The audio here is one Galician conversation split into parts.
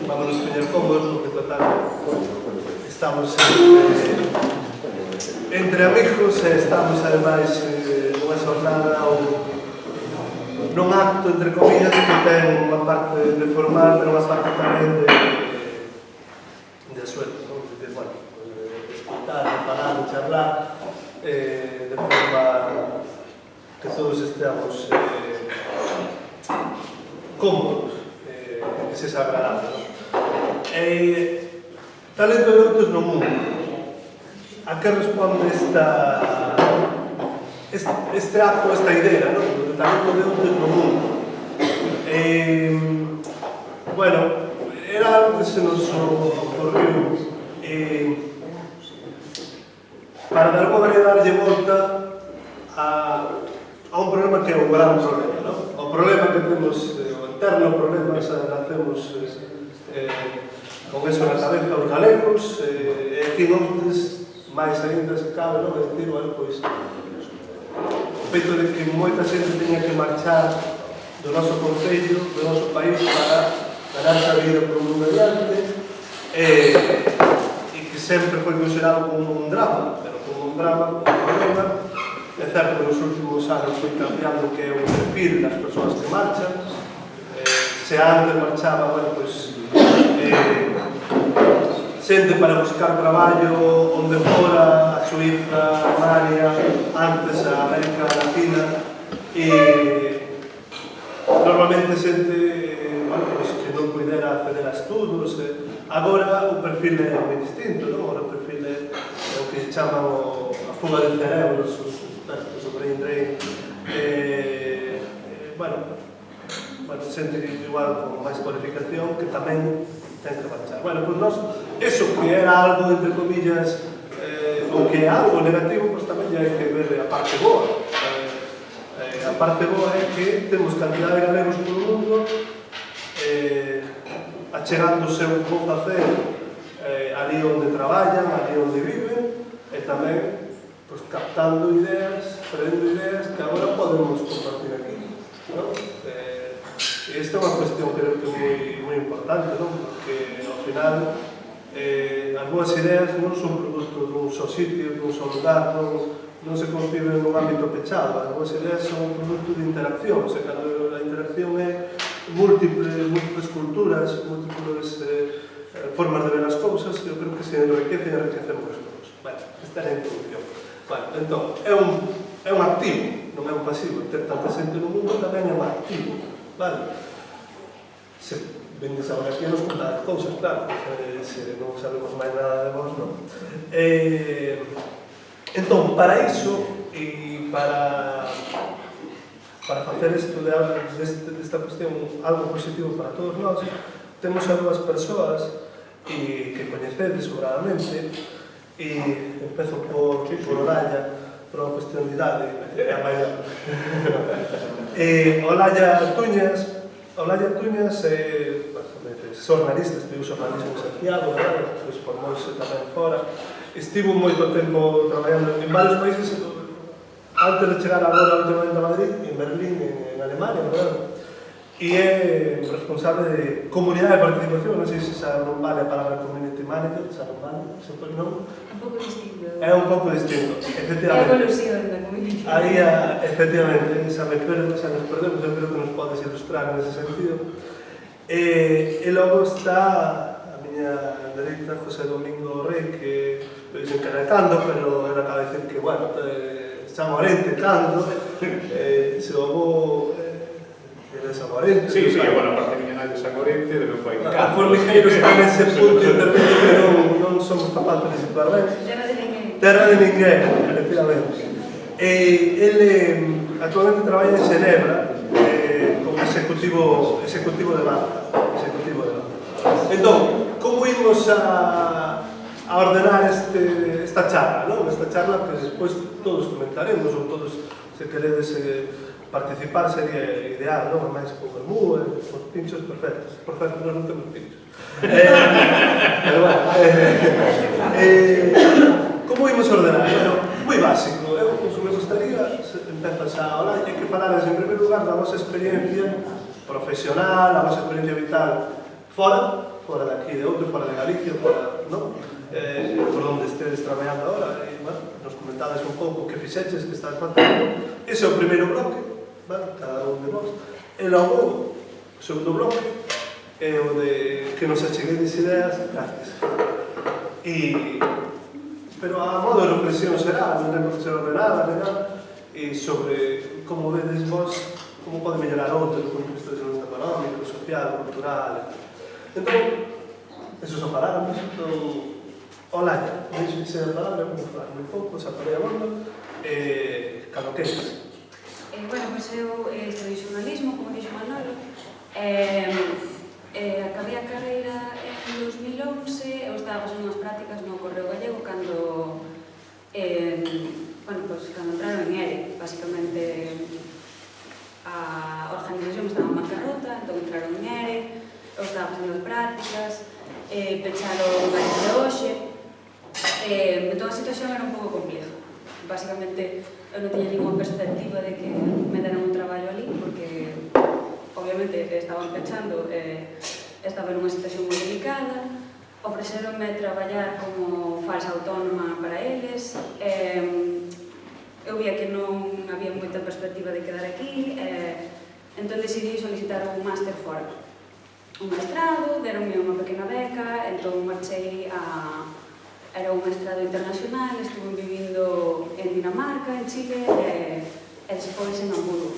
vamos a poñer cómodos porque total estamos entre amigos e estamos ademais nunha xornada ou nun acto, entre comillas, que ten unha parte de formal, pero unha parte tamén de asuelto, non? De, bueno, de escutar, de falar, de charlar, de forma que todos estemos cómodos, que se sea agradable, non? Talento de outros no mundo. A que responde este acto, esta idea, non? Do talento de outros no mundo. Bueno, era algo que se nos ocorreu para de alguma maneira darlle volta a un problema que é un gran problema, non? O problema que temos, o eterno problema que nacemos con eso na cabeza os galegos, e aquí nontes, máis ainda se cabe, non? É dicir, bueno, pois, o feito de que moita xente teña que marchar do noso concello, do noso país, para ganarse a vida por un mundo adiante, e que sempre foi considerado como un drama, pero como un drama, como un problema. É certo que nos últimos anos foi cambiando o que é o perfil das persoas que marchan. Se antes marchaba, bueno, pois, xente para buscar traballo onde fora, a Suiza, a Alemania, antes a América Latina, e normalmente xente, bueno, pois, que non pudera acceder a estudos. Agora o perfil é moi distinto, non? Agora o perfil é o que se chama a fuga de cerebros, os expertos, o brain drain. Bueno, xente igual con máis cualificación que tamén ten que marchar. Bueno, pois nós, eso que era algo, entre comillas, o que é algo negativo, pois tamén hai que ver a parte boa. A parte boa é que temos cantidad de galegos polo mundo achegándose un bo facer ali onde traballan, ali onde viven, e tamén pois, captando ideas, prendendo ideas que agora podemos compartir aquí, non? Esta é unha cuestión creo que moi importante, non? Porque ao final algunhas ideas non son produto dun só sitio, dun só lugar, non se conciben nun ámbito pechado. Algunhas ideas son produto de interacción, e cando a interacción é múltiples culturas, múltiples formas de ver as cousas, eu creo que se enriquece e enriquecemos todos. Bueno, esta é a introducción. Bueno, entón, é un activo, non é un pasivo. Ter tanta xente no mundo tamén é un activo, vale? Se vendes agora aquí nos contar cousas, claro, se non sabemos máis nada de vos, non. Entón, para iso, e para facer isto desta cuestión algo positivo para todos nós, temos a dúas persoas que coñecedes sobradamente, e empezo por Olalla, por unha cuestión de idade, é a maior. Olalla Tuñas é xornalista, estudiou xornalismo en Santiago, pois formouse tamén fora. Estivo moito tempo traballando en varios países, antes de chegar agora últimamente a Madrid, en Berlín, en Alemania, e é responsable de comunidade de participación, non sei se xa non vale a palabra community manager, xa non vale, sempre non. Un pouco distinto. É un pouco distinto, efectivamente. É a evolución da community. Aí, efectivamente, xa nos perdemos, eu creo que nos podes ilustrar nese sentido. E logo está a miña dereita, José Domingo Rey, que lo dicen que era cando, pero era acaba de dicir que, bueno, Samorente, cando, se avó de Samorente. Sí, bueno, a parte miña nai de Samorente, debe foi cando. A formigueiros está nese punto intermedio que non somos capaces de situar ben. Terra de ninguén. Terra de ninguén, efectivamente. Ele actualmente traballa en Xenebra como executivo de banca. Entón, como imos a ordenar esta charla, non? Esta charla que despois todos comentaremos, ou todos, se queredes participar, sería ideal, non? Máis con vermú, con pinchos perfectos. Por certo, nós non temos pinchos. Pero bueno, como imos a ordenar? Bueno, moi básico. Eu, me gustaría, empezas a hablar, hai que falar en primeiro lugar da vosa experiencia profesional, a vosa experiencia vital fora de aquí de outro, fora de Galicia, fora, non? Por onde estedes traballando agora, e, bueno, nos comentades un pouco que fixeches, que estás facendo. Ese é o primeiro bloque, bueno, cada un de vos. E logo, o segundo bloque, é o de que nos acheguedes ideas gratis. Pero a modo de reflexión será, non ten por que ser ordenada, nem nada, e sobre como vedes vos, como pode mellorar outro do punto de vista económico, social, cultural, etc. Entón, eso só faláramos, entón, hola, deixo de ser a palabra, vamos falar moi pouco, xa falei a bondo, cando queres. Bueno, pois eu estudei xornalismo, como dixo Manolo, acabei a carreira en 2011, eu estaba facendo unhas prácticas no Correo Gallego cando entraron en ERE, basicamente a organización estaba en bancarrota, entón entraron en ERE, eu estaba facendo as prácticas, pecharon Galicia Hoxe, entón a situación era un pouco compleja. Basicamente, eu non tiña ninguna perspectiva de que me deran un traballo ali, porque obviamente estaban pechando, estaba nunha situación moi delicada, ofreceronme traballar como falsa autónoma para eles, eu via que non había moita perspectiva de quedar aquí, entón decidí solicitar un máster fora. Un mestrado, deronme unha pequena beca, entón marchei a... Era un mestrado internacional, estuve vivindo en Dinamarca, en Chile e despois en Hamburgo.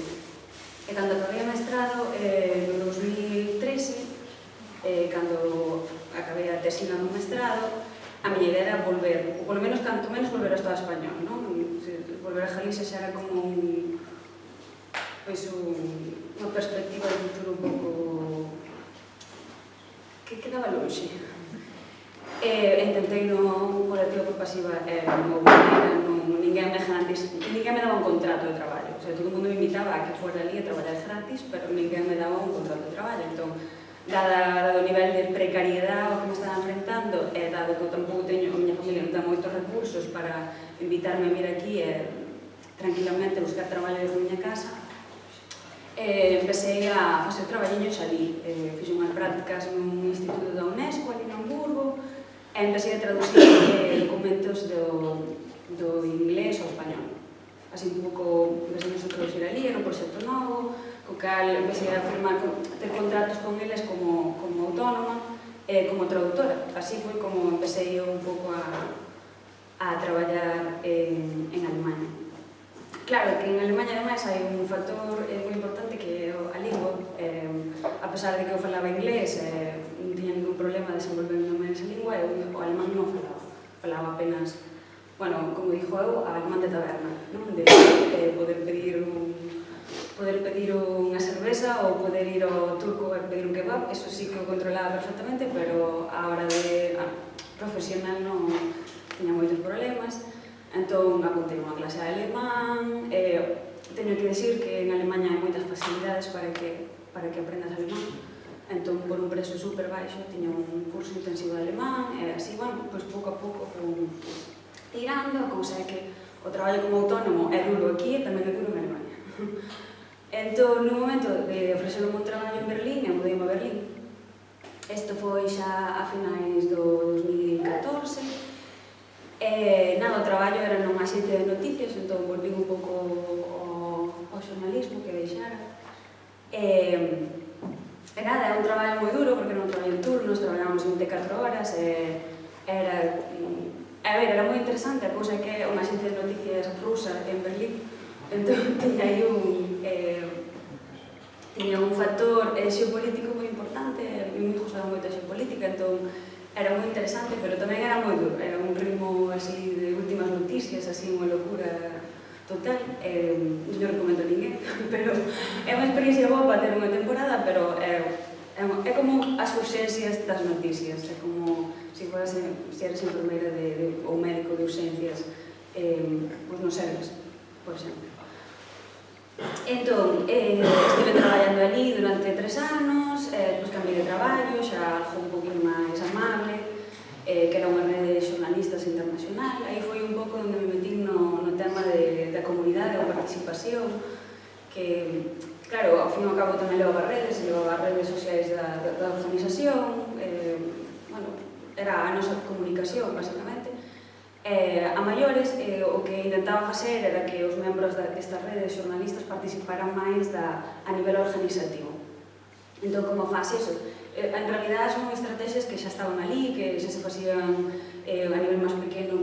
E cando acabei o mestrado, no 2013, cando acabei a tesina no mestrado, a miña idea era volver, ou polo menos canto menos volver ao Estado español, non? Volver a Galicia xa era como unha perspectiva de futuro un pouco que quedaba lonxe. Intentei non por activa por pasiva, ninguén me daba un contrato de traballo. Todo o mundo me invitaba a que fora ali a traballar gratis, pero ninguén me daba un contrato de traballo. Entón, dado o nivel de precariedade ao que me estaba enfrentando, e dado que eu tampouco teño, a miña familia non ten moitos recursos para invitarme a vir aquí e tranquilamente buscar traballo desde a miña casa, empecé a facer traballiños ali. Fixe unhas prácticas nun instituto da UNESCO, ali en Hamburgo, e empecé a traducir documentos do inglés ao español. Así un pouco empecé a traducir ali, era un proxecto novo, co cal empecé a ter contratos con eles como autónoma e como traductora. Así foi como empecé un pouco a traballar en Alemanha. Claro, que en Alemanha ademais hai un factor moi importante que é a lingua. A pesar de que eu falaba inglés, non tiña ningún problema desenvolvéndome nesa lingua, eu o alemán non falaba. Falaba apenas, bueno, como dixo eu, a alemán de taberna, non? De poder pedir unha cerveza ou poder ir ao turco e pedir un kebab, eso sí que o controlaba perfectamente, pero a hora de profesional non tiña moitos problemas. Entón, apuntei unha clase de alemán, teño que decir que en Alemanha hai moitas facilidades para que aprendas alemán. Entón, por un prezo super baixo, tiña un curso intensivo de alemán, e así, bueno, pois pouco a pouco fui tirando, a cousa é que o traballo como autónomo é duro aquí e tamén é duro en Alemanha. Entón, no momento de ofrecerme un traballo en Berlín, e mudei a Berlín. Isto foi xa a finais do 2014. O traballo era nunha agencia de noticias, entón volví un pouco ao xornalismo que deixara. É un traballo moi duro, porque era un traballo en turnos, traballábamos 24 horas, era moi interesante, a cousa que unha agencia de noticias rusa en Berlín, entón tiña aí un factor xeopolítico moi importante, a mí me gustaba moito a xeopolítica, entón era moi interesante, pero tamén era moi duro, era un ritmo así de últimas noticias, así unha locura total, non recomendo a ninguén, pero é unha experiencia boa para ter unha temporada, pero é como as urxencias das noticias, é como se eres enfermeira ou médico de urxencias nos Sergas, por exemplo. Entón, estive traballando ali durante 3 anos, depois cambiei de traballo, xa algo un poquinho máis amable, que era unha rede de xornalistas internacional. Aí foi un pouco onde me metí no tema da comunidade, da participación, que claro, ao fin e ao cabo tamén levaba redes sociais da organización, bueno, era a nosa comunicación, basicamente. A maiores, o que intentaba facer era que os membros destas redes xornalistas participaran máis a nivel organizativo. Entón, como faz iso? En realidad son estrategias que xa estaban ali, que xa se facían a nivel máis pequeno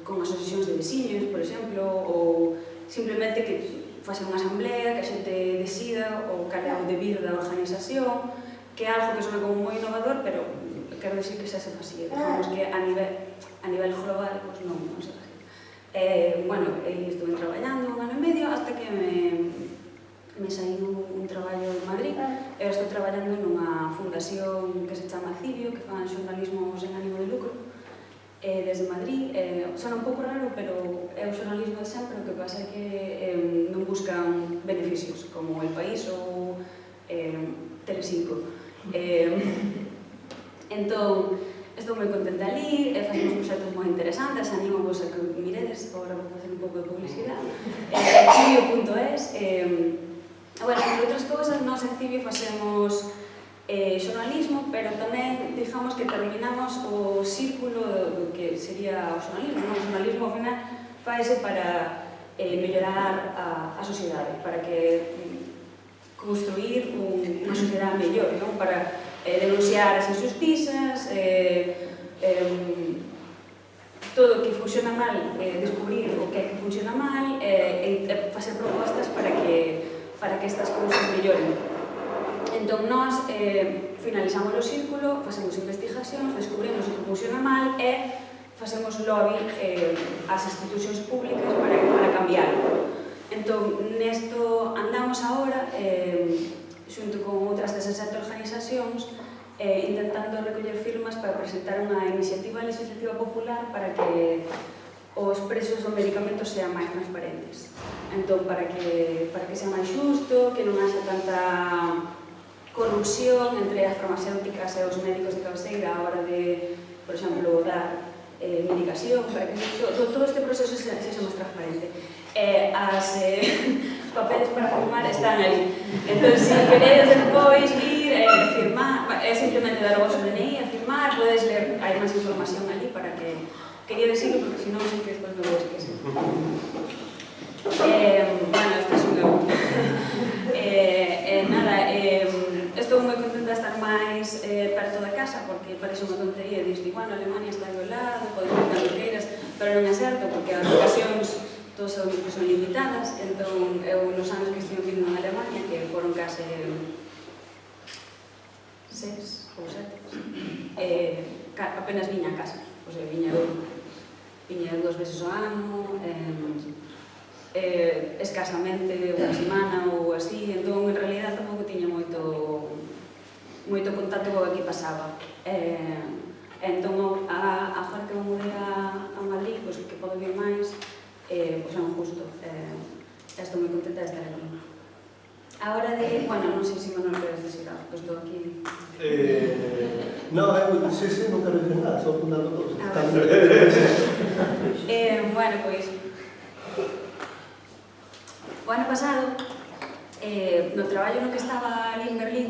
con asociacións de veciños, por exemplo, ou simplemente que fase unha asamblea, que a xente decida o cal é o debir da organización, que é algo que sona como moi innovador, pero quero dicir que xa se facía. Digamos que a nivel global, pois non se facía. Bueno, estuve traballando 1 ano e medio hasta que me saiu un traballo en Madrid. Eu estou traballando nunha fundación que se chama Cibio, que fan xornalismo sen ánimo de lucro, desde Madrid. Sona un pouco raro, pero é o xornalismo de sempre, o que pasa é que non buscan beneficios, como El País ou Telecinco. Entón, estou moi contenta ali, facemos proxectos moi interesantes, animo-vos a que miredes, agora vou facer un pouco de publicidade. Cibio.es. Bueno, entre outras cousas, nós en Cibio facemos xornalismo, pero tamén, digamos que terminamos o círculo do que sería o xornalismo. O xornalismo, ao final, faise para mellorar a sociedade, para que construir unha sociedade mellor, non? Para denunciar as injustizas, todo o que funciona mal, descubrir o que é que funciona mal, e facer propostas para que estas cousas melloren. Entón, nós finalizamos o círculo, facemos investigacións, descubrimos o que funciona mal e facemos lobby ás institucións públicas para cambiarlo. Entón, nesto andamos agora, xunto con outras 17 organizacións, intentando recoller firmas para presentar unha iniciativa legislativa popular para que os prezos dos medicamentos sean máis transparentes. Entón, para que sea máis xusto, que non haxa tanta corrupción entre as farmacéuticas e os médicos de cabeceira a hora de, por exemplo, dar medicación, para que todo este proceso sexa máis transparente. Os papeles para firmar están ali. Entón, se queredes despois ir firmar, é simplemente dar o vosso DNI a firmar, podes ler, hai máis información ali para que quería decirlo, porque senón sei que despois me vou esquecer. Bueno, este é un eu. Nada, estou moi contenta de estar máis perto da casa, porque parece unha tontería, dices, bueno, Alemania está ao lado, podes ir cando queiras, pero non é certo, porque as vacacións todos sabemos que son limitadas. Entón, eu nos anos que estive vindo en Alemania, que foron case 6 ou 7, apenas viña a casa, o sea, viña 2 veces ao ano, escasamente unha semana ou así. Entón, en realidad, tampouco tiña moito contacto co que aquí pasaba. Entón, agora que vou mudar a Madrid, pois que podo vir máis, pois é un gusto. Estou moi contenta de estar aquí. A hora de... Bueno, non sei se Manuel queres decir algo, que estou aquí... No, sí, non quero dicir nada, estou apuntando todos. Bueno, pois... O ano pasado, no traballo no que estaba ali en Berlín,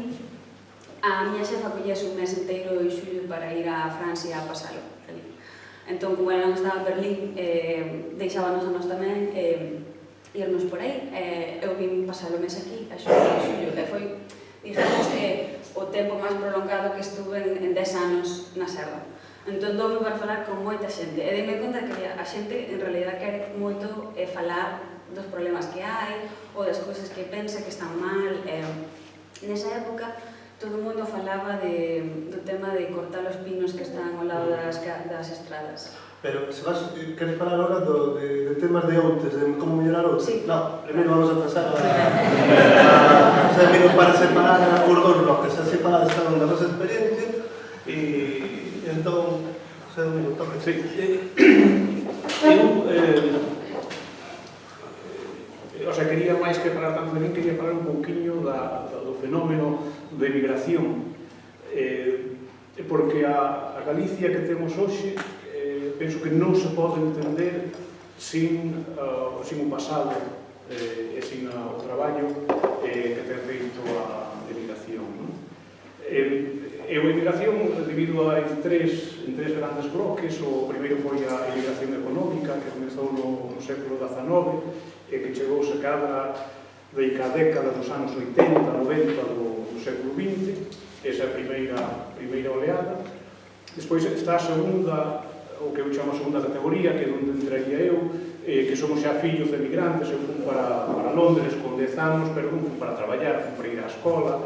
a miña xefa collese un mes inteiro en xullo para ir a Francia a pasalo ali. Entón, como ela non estaba en Berlín, deixábanos a nós tamén irnos por aí. Eu vim pasar o mes aquí, a xullo, e foi, digamos que, o tempo máis prolongado que estuve en 10 anos na Serra. Entón, doume para falar con moita xente, e dei-me conta que a xente, en realidad, quere moito falar dos problemas que hai, ou das cousas que pensa que están mal. Nesa época, todo o mundo falaba do tema de cortar os pinos que están ao lado das estradas. Pero, se queres falar agora de temas de ontes, de como mellorar ontes? Sí. No, primeiro vamos a pasar para separar os dos bloques, así para estar na nosa experiencia, e entón, se un minuto, sí. O sea, quería máis que falar tanto de min, quería falar un pouquiño do fenómeno de migración, porque a Galicia que temos hoxe penso que non se pode entender sin o pasado sina o traballo que ten feito a emigración. E a emigración divido en tres grandes bloques. O primeiro foi a emigración económica, que comezou no século XIX, e que chegouse cada década dos anos 80, 90 do século XX. Esa é a primeira oleada. Despois está a segunda, o que eu chamo a segunda categoría, que é onde entraría eu, que somos xa fillos de emigrantes. Eu fui para Londres con 10 anos, pero non fui para traballar, fui para ir á escola.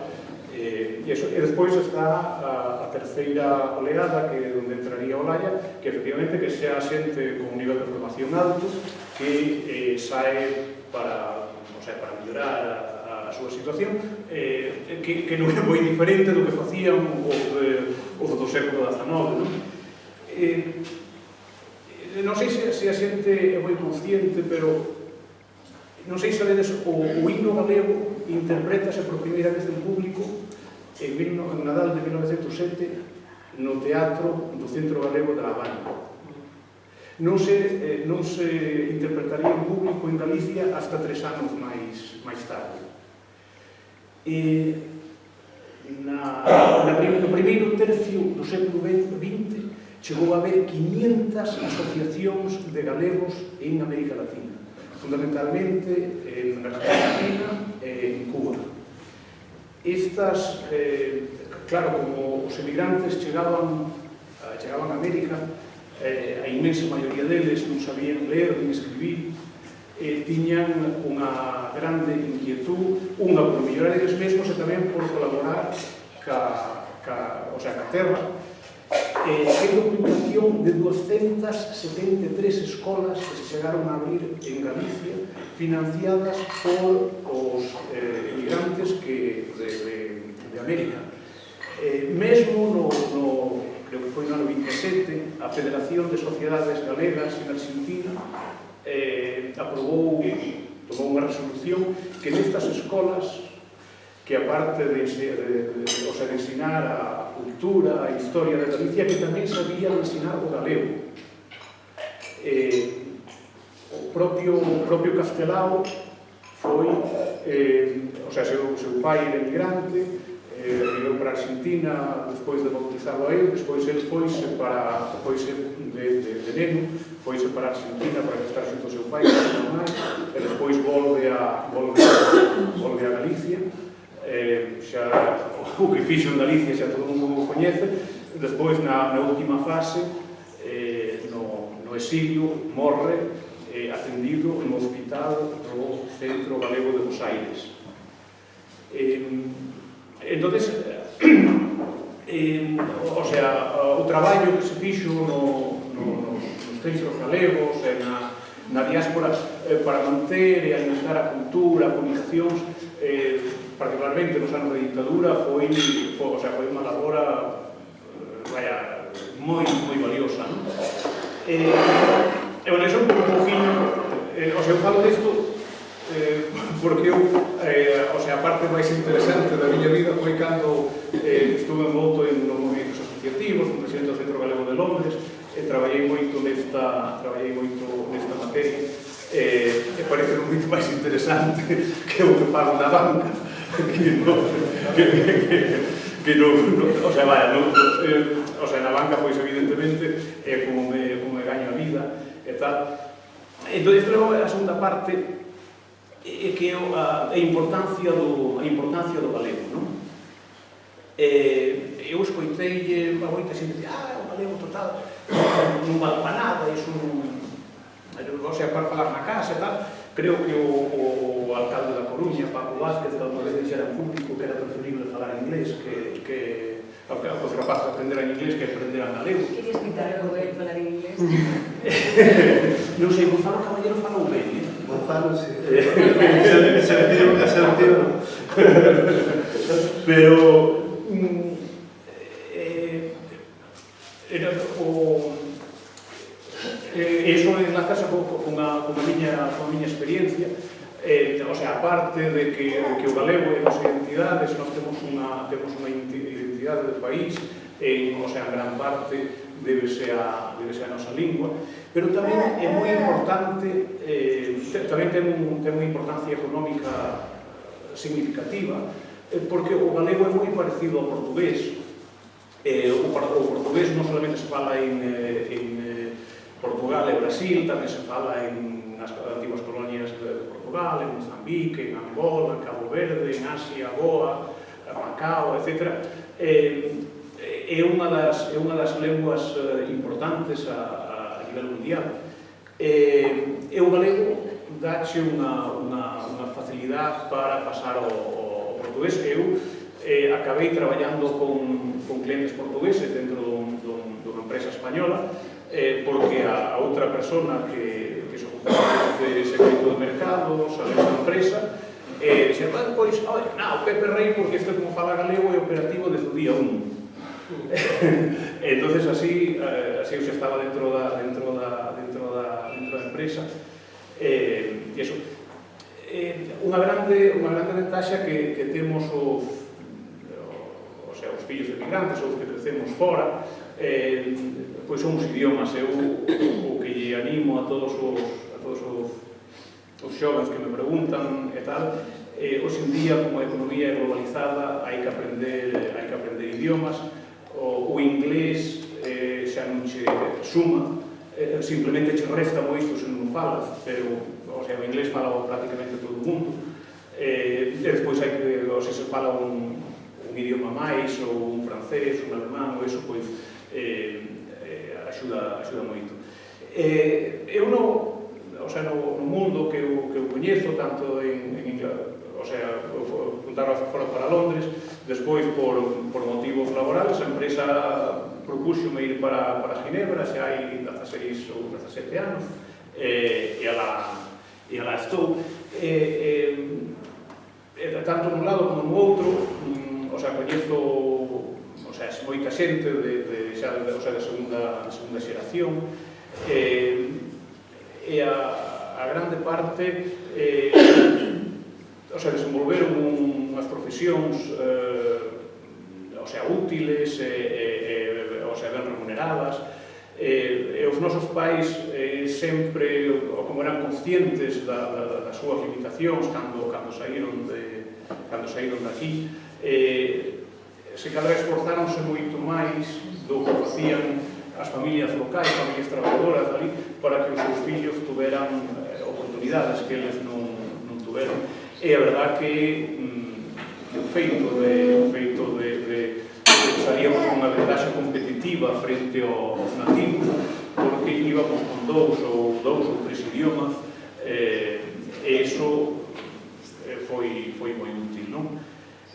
E despois está a terceira oleada, que é onde entraría Olaya, que efectivamente que sea xente con un nivel de formación alto, que sae para mellorar a súa situación, que non é moi diferente do que facían os do século XIX. Non sei se a xente é moi consciente, pero non sei se sabedes, o himno galego interprétase por primeira vez en público en Nadal de 1907 no Teatro do Centro Galego de La Habana. Non se interpretaría en público en Galicia hasta 3 anos máis tarde. No primeiro tercio do século XX chegou a haber 500 asociacións de galegos en América Latina, fundamentalmente en Argentina e en Cuba. Estas, claro, como os emigrantes chegaban a América, a inmensa maioría deles non sabían ler nin escribir, tiñan unha grande inquietud, unha por mellorar eles mesmos e tamén por colaborar ca terra. Hai documentación de 273 escolas que se chegaron a abrir en Galicia, financiadas por os emigrantes de América. Mesmo creo que foi no ano 27, a Federación de Sociedades Galegas en Argentina tomou unha resolución que nestas escolas, que aparte de ensinar a cultura, a historia de Galicia, que tamén sabía ensinar o galego. O propio Castelao foi, seu pai era emigrante, viviu para Argentina despois de bautizado a ele, despois ele foise de neno, foise para Argentina para estar xunto ao seu pai, e despois volve a Galicia. O que fixo en Galicia xa todo o mundo o coñece. Despois, na última fase, no exilio, morre atendido no hospital do Centro Galego de Buenos Aires. Entonces, o traballo que se fixo nos centros galegos e na diáspora para manter e alimentar a cultura, a comunicacións, particularmente nos anos de dictadura, foi unha labora moi valiosa. Iso un pouquinho, eu falo disto porque a parte máis interesante da miña vida foi cando estuve envolto en movimentos asociativos, como presidente do Centro Galego de Londres, e traballei moito nesta materia, e parece moito máis interesante que o que fago na banca, na banca, pois, evidentemente, como me gaño a vida, e tal. Entón, isto é a segunda parte, que é a importancia do galego, non? Eu escoitei a moita xente dizer, o galego total non vale para nada, iso non... para falar na casa e tal. Creo que o alcalde da Coruña, Paco Vázquez, alguna vez dixera en público que era preferible falar inglés que os rapaces aprenderan inglés que aprenderan galego. Querías quitar o de falar en inglés? Non sei, Gonzalo Caballero falou ben, Gonzalo, sí. Selectivo. Pero eso enlazase con a miña experiencia. Aparte de que o galego é a nosa identidade, nós temos unha identidade de país, en gran parte débese a nosa lingua, pero tamén é moi importante, tamén ten unha importancia económica significativa, porque o galego é moi parecido ao portugués. O portugués non solamente se fala en Portugal e Brasil, tamén se fala nas antiguas colonias de Portugal, en Mozambique, en Angola, en Cabo Verde, en Asia, Goa, Macao, etc. É unha das lenguas importantes a nivel mundial. E o galego dáche unha facilidade para pasar ao portugués. Eu acabei traballando con clientes portugueses dentro dunha empresa española, porque a outra persona que se ocupaba deste secreto de mercado, sabe da empresa, dixen, pois, o Pepe Rei, porque este como fala galego é operativo desde o día 1. Entonces así eu xa estaba dentro da empresa. Eso. Unha grande ventaxa que temos os fillos de migrantes ou os que crecemos fora, pois son os idiomas. Eu o que lle animo a todos os xovens que me preguntan e tal, hoxe en día, como a economía é globalizada, hai que aprender idiomas. O inglés xa non che suma, simplemente che resta moito se non falas, pero o inglés fala prácticamente todo o mundo. E despois hai que, se se fala un idioma máis, ou un francés, un alemán, ou iso, pois axuda moito. Eu no mundo que eu coñezo, tanto en Inglaterra, juntaron fora para Londres, despois por motivos laborales a empresa propúxome ir para Ginebra, xa hai 16 ou 17 anos, e alá estou. Tanto nun lado como no outro, coñezo moita xente de segunda xeración, e a grande parte desenvolveron unhas profesións útiles ben remuneradas, e os nosos pais sempre, como eran conscientes das súas limitacións cando saíron de aquí, se cadra esforzáronse moito máis do que facían as familias locais, familias traballadoras ali, para que os seus fillos tuveran oportunidades que eles non tuveron. E a verdad que o feito de saríamos con unha ventaxa competitiva frente aos nativos, porque íbamos con dous ou tres idiomas, e iso foi moi útil, non?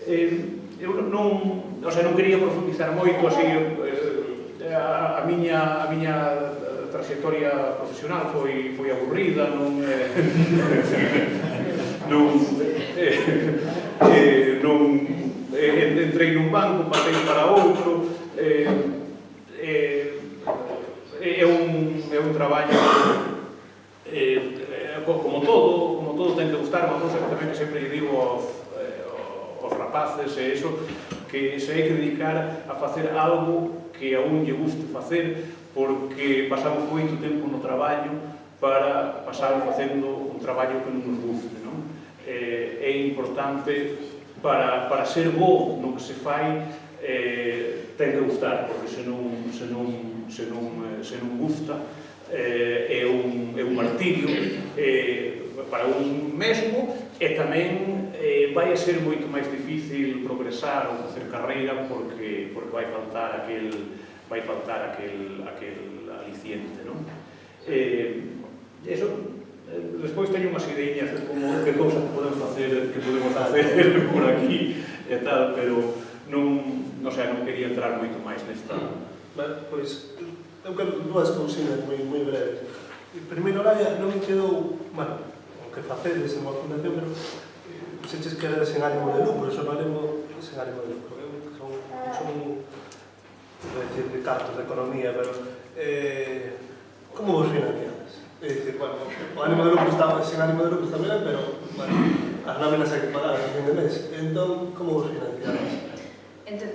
Eu non quería profundizar moito, así, a miña trayectoria profesional foi aburrida, entrei nun banco, pasei para outro, é un traballo, como todo ten que gustar, unha cousa que tamén sempre lle digo aos rapaces, é iso, que se hai que dedicar a facer algo que a un lle guste facer, porque pasamos moito tempo no traballo para pasar facendo un traballo que non nos guste, non? É importante para ser bo no que se fai, ten que gustar, porque se non gusta é un martirio para un mesmo, e tamén vai a ser moito máis difícil progresar ou facer carreira, porque vai faltar aquel aliciente, non? Despois teño unhas ideas de que cousas que podemos facer por aquí e tal, pero non quería entrar moito máis nesta. Pois, eu quero dúas cousiñas moi breves. Primeiro, non me quedou, o que facedes en unha fundación, pero se ches queredes sen ánimo de lucro, eso valemos sen ánimo de lucro. Son de cartos de economía, pero como vos financiades? É dicir, o ánimo de lucro está, sen ánimo de lucro está ben, pero as nóminas hai que pagar a fin de mes. Entón, como vos financiades? Entón,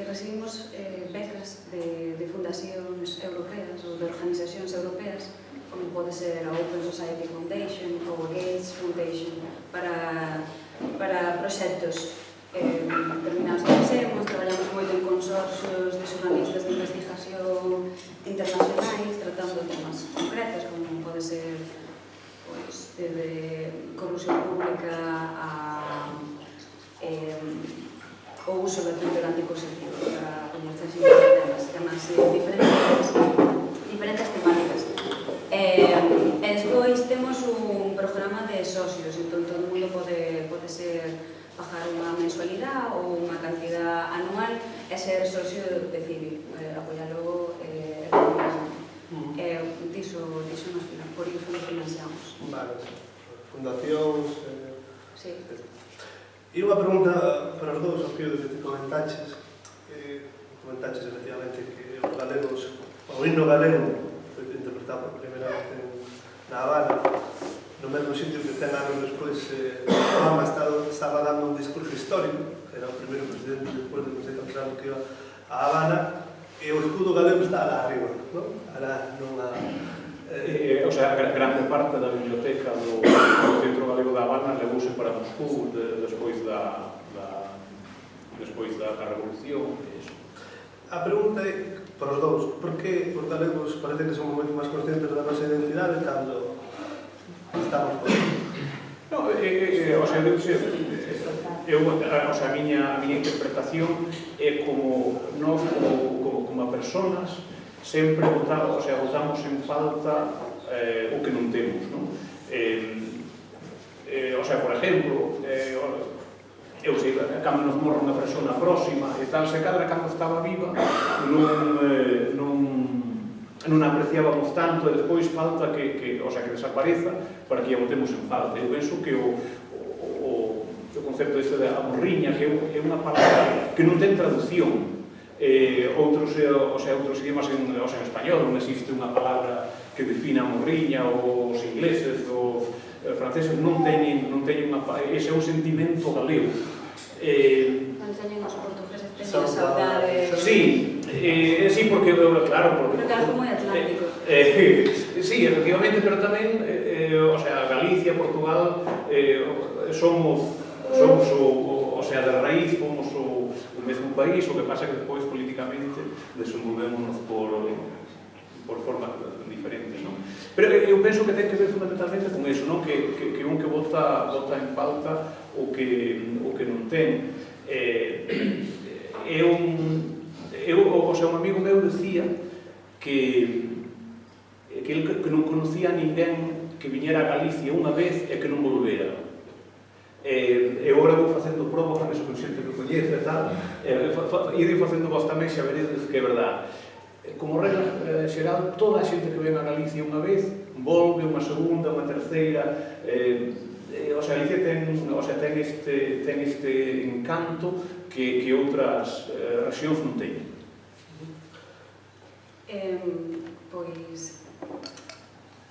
recibimos becas de fundacións europeas ou de organizacións europeas, como pode ser a Open Society Foundation ou a Gates Foundation, para proxectos determinados que facemos. Traballamos moito en consorcios de xornalistas de investigación internacionais, tratando temas concretos, como pode ser desde corrupción pública o uso da cultura anticonceptiva para estas temas diferentes temáticas. E despois temos un programa de socios, entón todo o mundo pode pagar unha mensualidade ou unha cantidad anual e ser socio de CIVI, apoialo por iso nos financiamos. Vale, fundacións... Sí. E unha pregunta para os dous, ao fío do que te comentaches, efectivamente, que os galegos, o himno galego foi interpretado por primeira vez na Habana, no mesmo sitio que 100 anos despois Obama estaba dando un discurso histórico, que era o primeiro presidente despois de non sei cantos anos que iba a Habana, e o escudo galego está alá arriba, non? Alá nunha... O sea, grande parte da biblioteca do Centro Galego da Habana levouse para Moscú despois da Revolución. A pregunta é, para os dous, por que os galegos parece que son moito máis conscientes da nosa identidade cando estamos por aí? No, a miña interpretación é como nós, como personas, sempre botamos en falta o que non temos, non? Por exemplo, eu sei, cando nos morre unha persona próxima e tal, se cadra cando estaba viva non apreciábamos tanto e despois falta que desapareza para que a botemos en falta. Eu penso que o concepto este da morriña, que é unha palabra que non ten traducción. Outros idiomas en español non existe unha palabra que defina a morriña, os ingleses, os franceses non teñen ese é un sentimento galego. Non teñen os portugueses, teñen saudade. Sí, porque, claro, porque é algo moi atlántico. Sí, efectivamente, pero tamén, Galicia, Portugal, somos de raíz, somos o mesmo país, o que pasa que despois políticamente desenvolvémonos por formas diferentes, non? Pero eu penso que ten que ver fundamentalmente con eso, non? Que un que bota en falta o que non ten. Un amigo meu decía que non conocía a ninguén que viñera a Galicia unha vez e que non volvera. Eu agora vou facendo probas con eso, con xente que coñece e tal, e irei facendo vos tamén xa veredes que é verdade. Como regla xeral, toda a xente que ven a Galicia unha vez volve unha segunda, unha terceira. Galicia ten este encanto que outras rexións non teñen. Pois,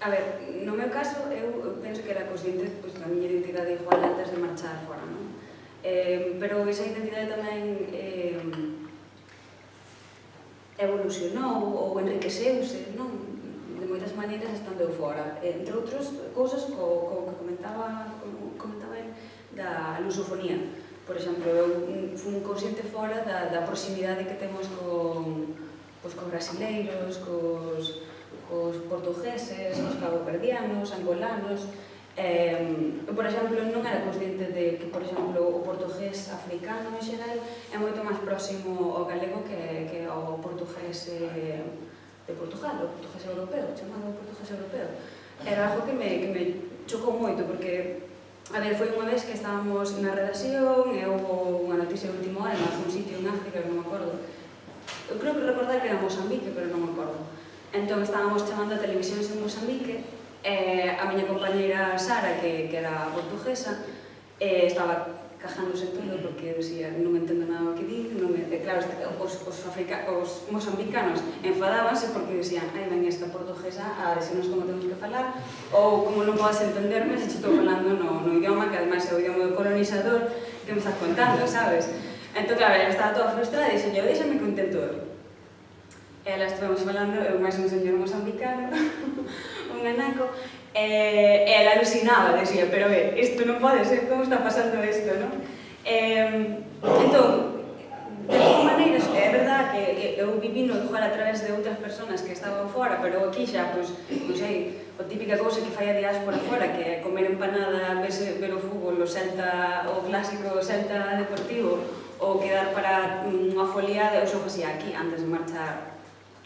a ver, no meu caso, eu penso que era consciente da miña identidade igual antes de marchar fora, non? Pero esa identidade tamén evolucionou ou enriqueceuse, non? De moitas maneiras estando eu fora. Entre outras cousas, como que comentaba el, da lusofonía. Por exemplo, eu fui consciente fora da proximidade que temos cos brasileiros, cos portugueses, cos caboverdianos, angolanos. Por exemplo, non era consciente de que, por exemplo, o portugués africano en xeral é moito máis próximo ao galego que ao portugués de Portugal, o portugués europeo, chamado portugués europeo. Era algo que me chocou moito, porque, a ver, foi unha vez que estábamos na redacción e houve unha noticia de última hora en algún sitio en África, non me acordo. Eu creo que recordar que era Mozambique, pero non me acordo. Entón, estábamos chamando a televisións en Mozambique, a miña compañeira Sara, que era portuguesa, estaba cajándose todo porque decía, non entendo nada o que di, claro, os mozambicanos enfadábanse porque decían, ai, ven esta portuguesa a decirnos como temos que falar, ou como non podes entenderme se estou falando no idioma que ademais é o idioma do colonizador que me estás contando, sabes? Entón, claro, ela estaba toda frustrada e dixen, déxame que o intento eu. Ela estivemos falando, eu máis un señor mozambicano, un anaco, e ela alucinaba, decía, pero isto non pode ser, como está pasando isto, non? Entón, de todas maneiras, é verdad que eu viví no igual a través de outras persoas que estaban fora, pero aquí xa, pois, non sei, a típica cousa que fai a diáspora fora, que é comer empanada, ver o fútbol, o Celta, o clásico Celta deportivo, ou quedar para unha foliada, eu só facía aquí, antes de marchar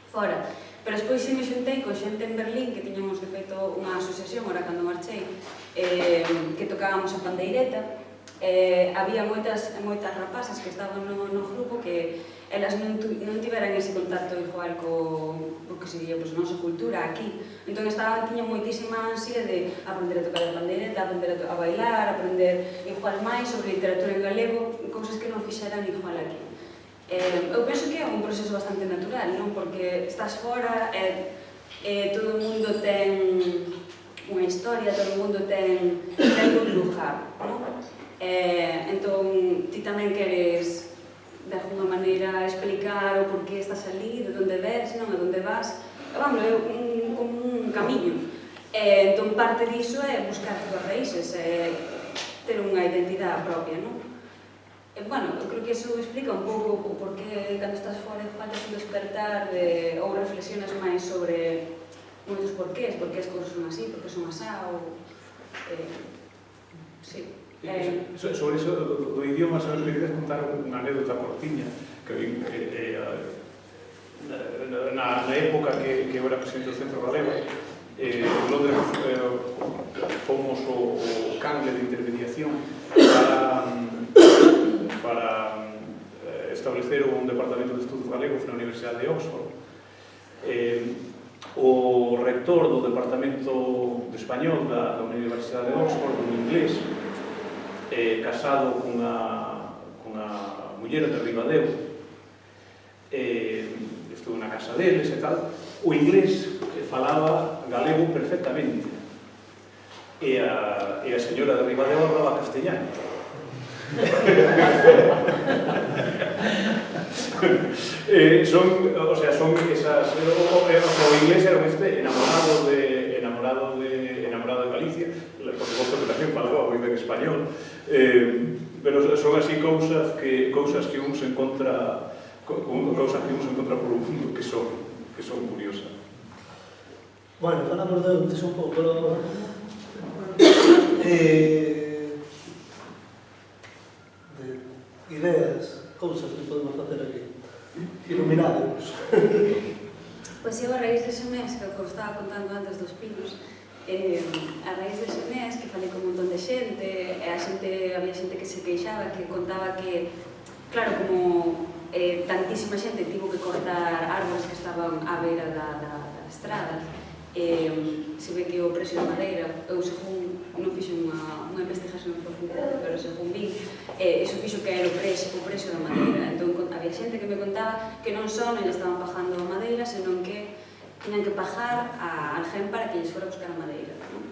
fora. Pero despois se me xuntei con xente en Berlín, que tiñamos de feito unha asociación, ora cando marchei, que tocábamos a pandeireta. Había moitas rapazas que estaban no grupo que elas non tiveran ese contacto igual co que sería a nosa cultura aquí. Entón tiñan moitísima ansia de aprender a tocar a pandeireta, aprender a bailar, aprender igual máis sobre literatura en galego, cousas que non fixeran igual aquí. Eu penso que é un proceso bastante natural, non? Porque estás fora e todo o mundo ten unha historia, todo o mundo ten un lugar, non? Entón, ti tamén queres de alguna maneira explicar o porqué estás ali, de onde ves, non? De onde vas. Vamos, é como un camiño. Entón, parte diso é buscar as raíces, ter unha identidade propia, non? Bueno, eu creo que iso explica un pouco o porqué cando estás fora faltas un despertar ou reflexionas máis sobre moitos porqués, porque as cousas son así, porque son asá, ou... Sí. Sobre iso do idioma, me queres contar unha anécdota cortiña que na época que eu era presidente do Centro Galego, en Londres fomos o canle de intermediación para establecer un departamento de estudos galegos na Universidade de Oxford. O rector do departamento de español da Universidade de Oxford, un inglés, casado cunha muller de Ribadeo, estuve na casa deles e tal. O inglés falaba galego perfectamente e a señora de Ribadeo falaba castellano. Son esas... O inglés era enamorado de Galicia, por suposto que tamén falaba moi ben español, pero son así cousas que un se encontra por o mundo que son curiosas. Bueno, falamos de antes un pouco ideas, cousas que podemos facer aquí. Iluminados. Pois eu a raíz dese mes que eu estaba contando antes dos pinos, a raíz dese mes que falei con un montón de xente, había xente que se queixaba, que contaba que, claro, como tantísima xente tivo que cortar árbores que estaban á beira da estrada, se ve que o precio da madeira, eu según non fixo unha investigación en profundidade, pero según vi, iso fixo que era o precio da madeira. Entón, había xente que me contaba que non só non lle estaban pagando a madeira, senón que tiñan que pagar a alguén para que lles fora a buscar a madeira, non?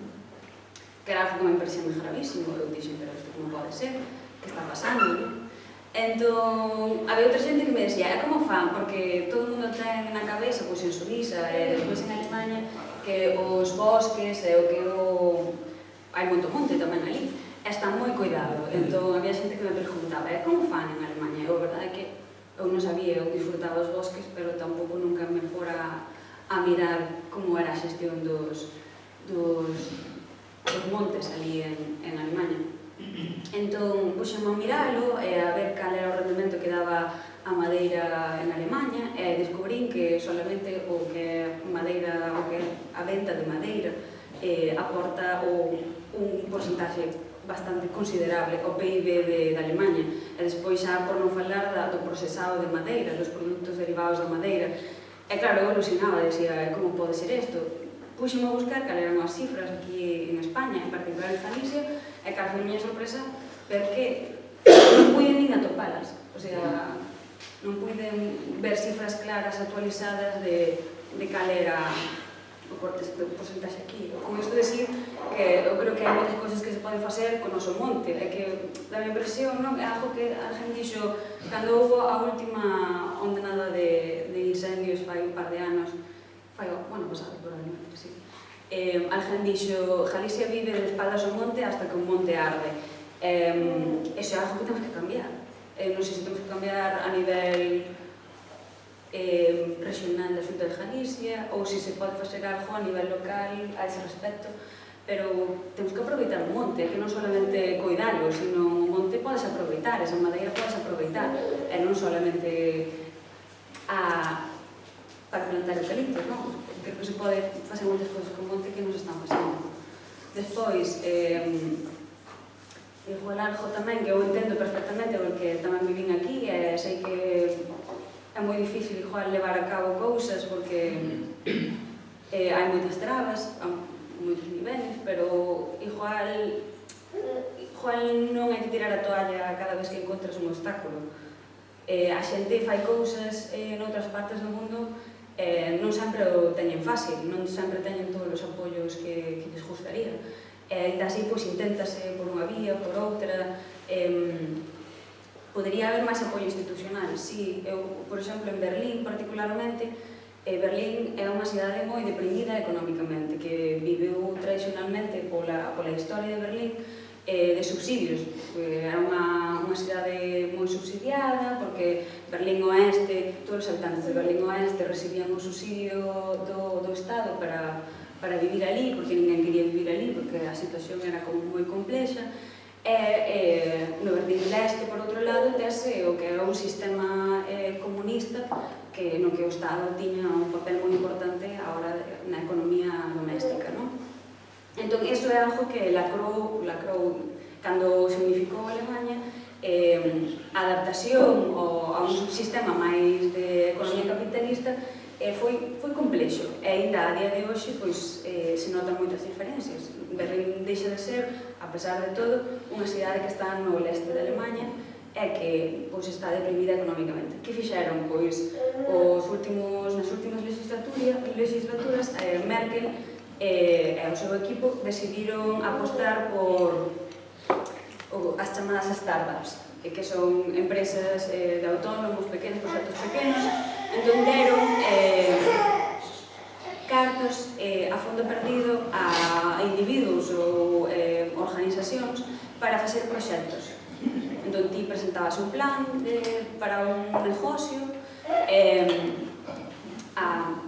Que era algo que me parecía moi gravísimo. Eu dixen, pero isto como pode ser? Que está pasando, non? Entón, había outra xente que me decía, como fan? Porque todo o mundo ten na cabeza, pois en Suiza e despois en Alemanha, que os bosques e o que hai moito monte tamén ali, están moi cuidado. Entón, había xente que me preguntaba, como fan en Alemanha? E a verdade é que eu non sabía, eu disfrutaba os bosques, pero tampouco nunca me fora a mirar como era a xestión dos montes ali en Alemanha. Entón, puxeme a miralo e a ver cal era o rendemento que daba a madeira en Alemanha e descubrín que solamente o que a venta de madeira aporta un porcentaxe bastante considerable ao PIB de Alemanha. E despois xa por non falar do procesado de madeira, dos produtos derivados da madeira. E claro, eu alucinaba, decía, como pode ser isto? Puxeme a buscar cal eran as cifras aquí en España, en particular en Galicia, e cal foi a miña sorpresa ver que non puiden nin atopalas. O sea, non puiden ver cifras claras actualizadas de cal era porcentaxe aquí. Con isto decir que eu creo que hai moitas cousas que se poden facer con o noso monte, é que dá a impresión, non? É algo que a gente dixo, cando houve a última ondenada de incendios fai un par de anos, fai o ano pasado, probablemente, sí. Alguén dixo, Galicia vive de espaldas ao monte hasta que o monte arde. Eso é algo que temos que cambiar. Non sei se temos que cambiar a nivel regional da Xunta de Galicia ou se se pode facer algo a nivel local a ese respecto, pero temos que aproveitar o monte, que non solamente coidalo, sino o monte podes aproveitar, esa madeira podes aproveitar, e non solamente para plantar eucaliptos, non? Creo que se pode facer moitas cousas con o monte que non se están facendo. Despois, igual algo tamén que eu entendo perfectamente porque tamén vivín aquí e sei que é moi difícil igual levar a cabo cousas porque hai moitas trabas, a moitos niveles, pero igual non hai que tirar a toalla cada vez que encontras un obstáculo. A xente fai cousas noutras partes do mundo non sempre o teñen fácil, non sempre teñen todos os apoios que lles gustaría. E así, pois, inténtase por unha vía, por outra. Podería haber máis apoio institucional, si. Eu, por exemplo, en Berlín, particularmente, Berlín é unha cidade moi deprimida económicamente, que viveu tradicionalmente pola historia de Berlín de subsidios. Era unha cidade moi subsidiada, porque Berlín Oeste, todos os habitantes de Berlín Oeste recibían un subsidio do Estado para vivir ali, porque ninguén quería vivir ali, porque a situación era como moi complexa. No Berlín Leste, por outro lado, tese o que era un sistema comunista no que o Estado tiña un papel moi importante agora na economía doméstica, non? Entón, iso é algo que lacrou cando se unificou Alemanha, a adaptación a un sistema máis de economía capitalista foi complexo, e ainda a día de hoxe se notan moitas diferencias. Berlín deixa de ser, a pesar de todo, unha cidade que está no leste de Alemanha e que está deprimida económicamente. Que fixeron? Nas últimas legislaturas, Merkel e o seu equipo decidiron apostar por as chamadas startups, que son empresas de autónomos, pequenos, proxectos pequenos. Entón deron cartos a fondo perdido a individuos ou organizacións para facer proxectos. Entón ti presentabas un plan para un negocio,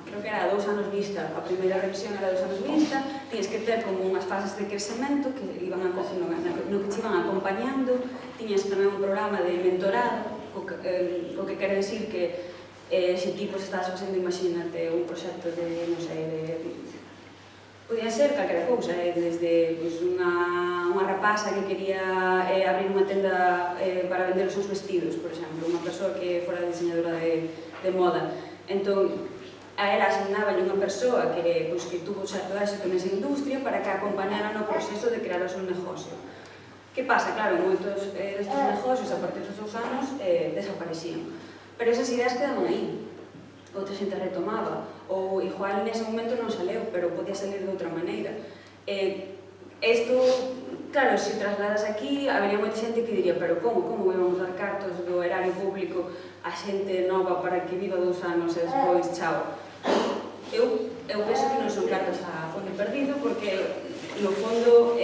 creo que era a 2 anos vista, a primeira revisión era 2 anos vista, tienes que ter como unhas fases de crecemento no que te iban acompañando, tiñas tamén un programa de mentorado, o que quere decir que se ti estás facendo, imagínate, un proxecto de, non sei, podía ser calquera cousa, desde unha rapaza que quería abrir unha tenda para vender os seus vestidos, por exemplo, unha persoa que fora diseñadora de moda. Entón, a ela asignáballe unha persoa que tuvo certo éxito nesa industria para que acompañara no proceso de crear o seu negocio. Que pasa? Claro, moitos destes negocios a partir dos 2 anos desaparecían. Pero esas ideas quedaban aí, outra xente retomaba, ou igual nese momento non saleu, pero podía salir de outra maneira. Isto, claro, se trasladas aquí, habería moita xente que diría, pero como íbamos dar cartos do erario público a xente nova para que viva 2 anos e despois, chao. Eu penso que non son cartos a fondo perdido, porque, no fondo,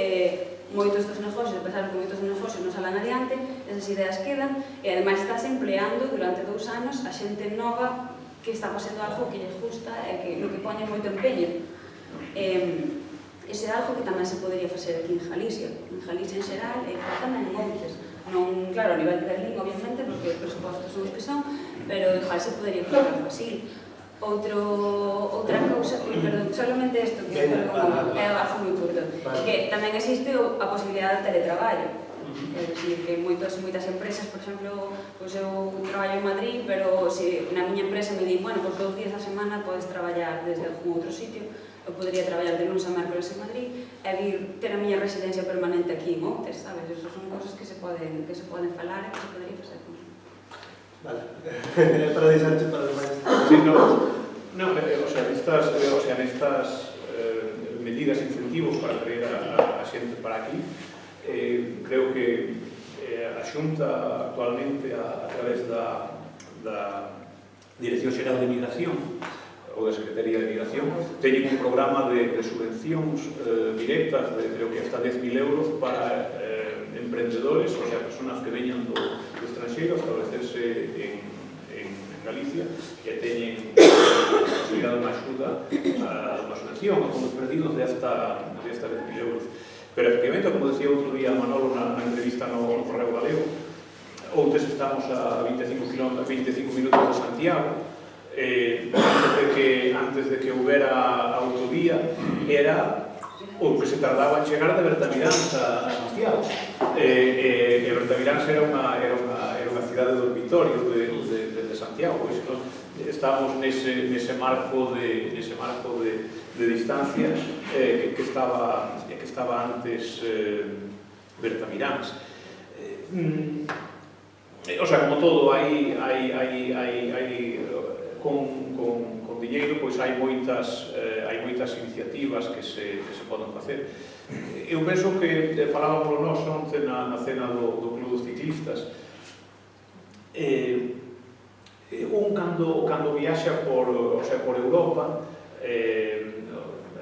moitos dos negocios, a pesar de que moitos dos negocios non salan adiante, esas ideas quedan, e ademais estás empleando durante 2 anos a xente nova que está facendo algo que lles gusta e no que poñen moito empeño. Ese é algo que tamén se podería facer aquí en Galicia en xeral, e tamén en moites. Non, claro, a nivel de Berlín, obviamente, porque os presupostos son os que son, pero igual se podería facer algo así. Outra cousa, perdón, solamente isto, que é algo moi curto, que tamén existe a posibilidade de teletraballo. É dicir, que moitas empresas, por exemplo, eu traballo en Madrid, pero se na miña empresa me di, bueno, 2 días a semana podes traballar desde algún outro sitio, eu podería traballar de lunes a mércoles en Madrid e ter a miña residencia permanente aquí en Outes, sabes? Esas son cousas que se poden falar e que se podería facer. Vale, para deixarte para demais. Sí, no, No, o sea, nestas medidas e incentivos para traer a xente para aquí, creo que a Xunta actualmente, a través da Dirección Xeral de Migración ou da Secretaría de Migración, teñen un programa de subvencións directas de creo que hasta 10.000 euros para emprendedores, o sea, personas que veñan do estranxeiro a establecerse en Galicia e teñen posibilidade de unha axuda a unha subvención a fondos perdidos de hasta 10.000 euros. Pero, efectivamente, como decía outro día Manolo na entrevista no Correo Galego, Outes estamos a 25 minutos de Santiago. Antes de que houbera autovía, era o que se tardaba en chegar de Bertamiráns a Santiago. Bertamiráns era unha cidade dormitorio de Santiago. Estamos nese marco de distancia que estaba antes Bertamiráns. O sea, como todo, con diñeiro, pois hai moitas iniciativas que se poden facer. Eu penso que falábamos nós onte na cena do Club dos Ciclistas. Cando viaxa por Europa,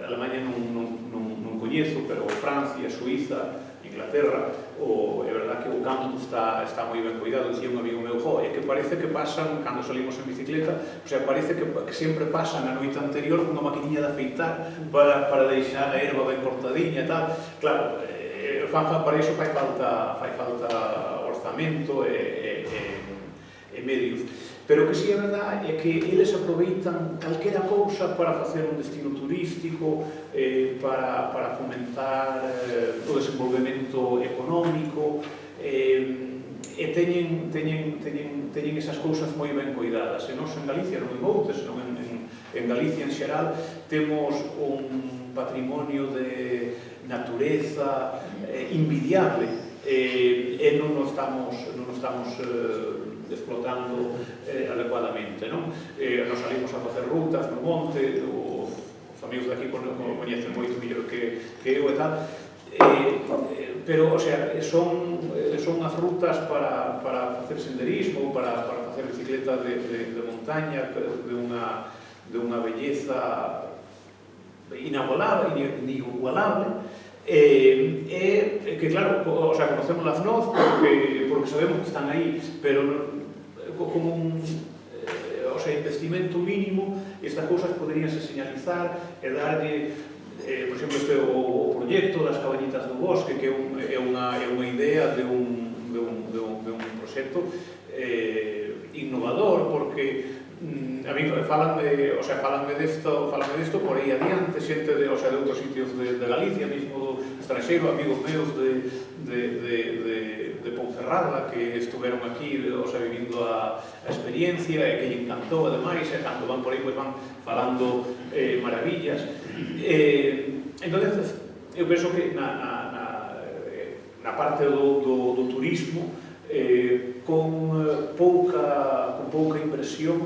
Alemanha non coñezo, pero Francia, Suiza, Inglaterra, é verdad que o campo está moi ben cuidado. Dicía un amigo meu, é que parece que pasan, cando salimos en bicicleta, o sea, parece que sempre pasan a noite anterior cunha maquinilla de afeitar para deixar a erva ben cortadiña e tal. Claro, para iso fai falta orzamento e medios. Pero o que sí é verdade é que eles aproveitan calquera cousa para facer un destino turístico, para fomentar o desenvolvemento económico, e teñen esas cousas moi ben cuidadas. E nós en Galicia, non en Outes, senón en Galicia en xeral, temos un patrimonio de natureza invidiable, e non o estamos explotando adecuadamente, non? Nos salimos a facer rutas no monte, os amigos de aquí coñecen moito mellor que eu e tal, pero, o sea, son as rutas para facer senderismo, para facer bicicleta de montaña, de unha belleza inigualable, que claro, o sea, conocemos las nós porque sabemos que están aí, pero como un investimento mínimo, estas cousas poderíanse señalizar e darlle, por exemplo, o proxecto das cabañitas do bosque, que é unha idea de un proxecto innovador, porque a mí falanme desto por aí adiante, xente de outros sitios de Galicia, mesmo do estranxeiro, amigos meus de Ponferrada, que estuveron aquí, vivindo a experiencia, e que lle encantou, ademais, e cando van por aí, van falando maravillas. Entón, eu penso que na parte do turismo, con pouca inversión,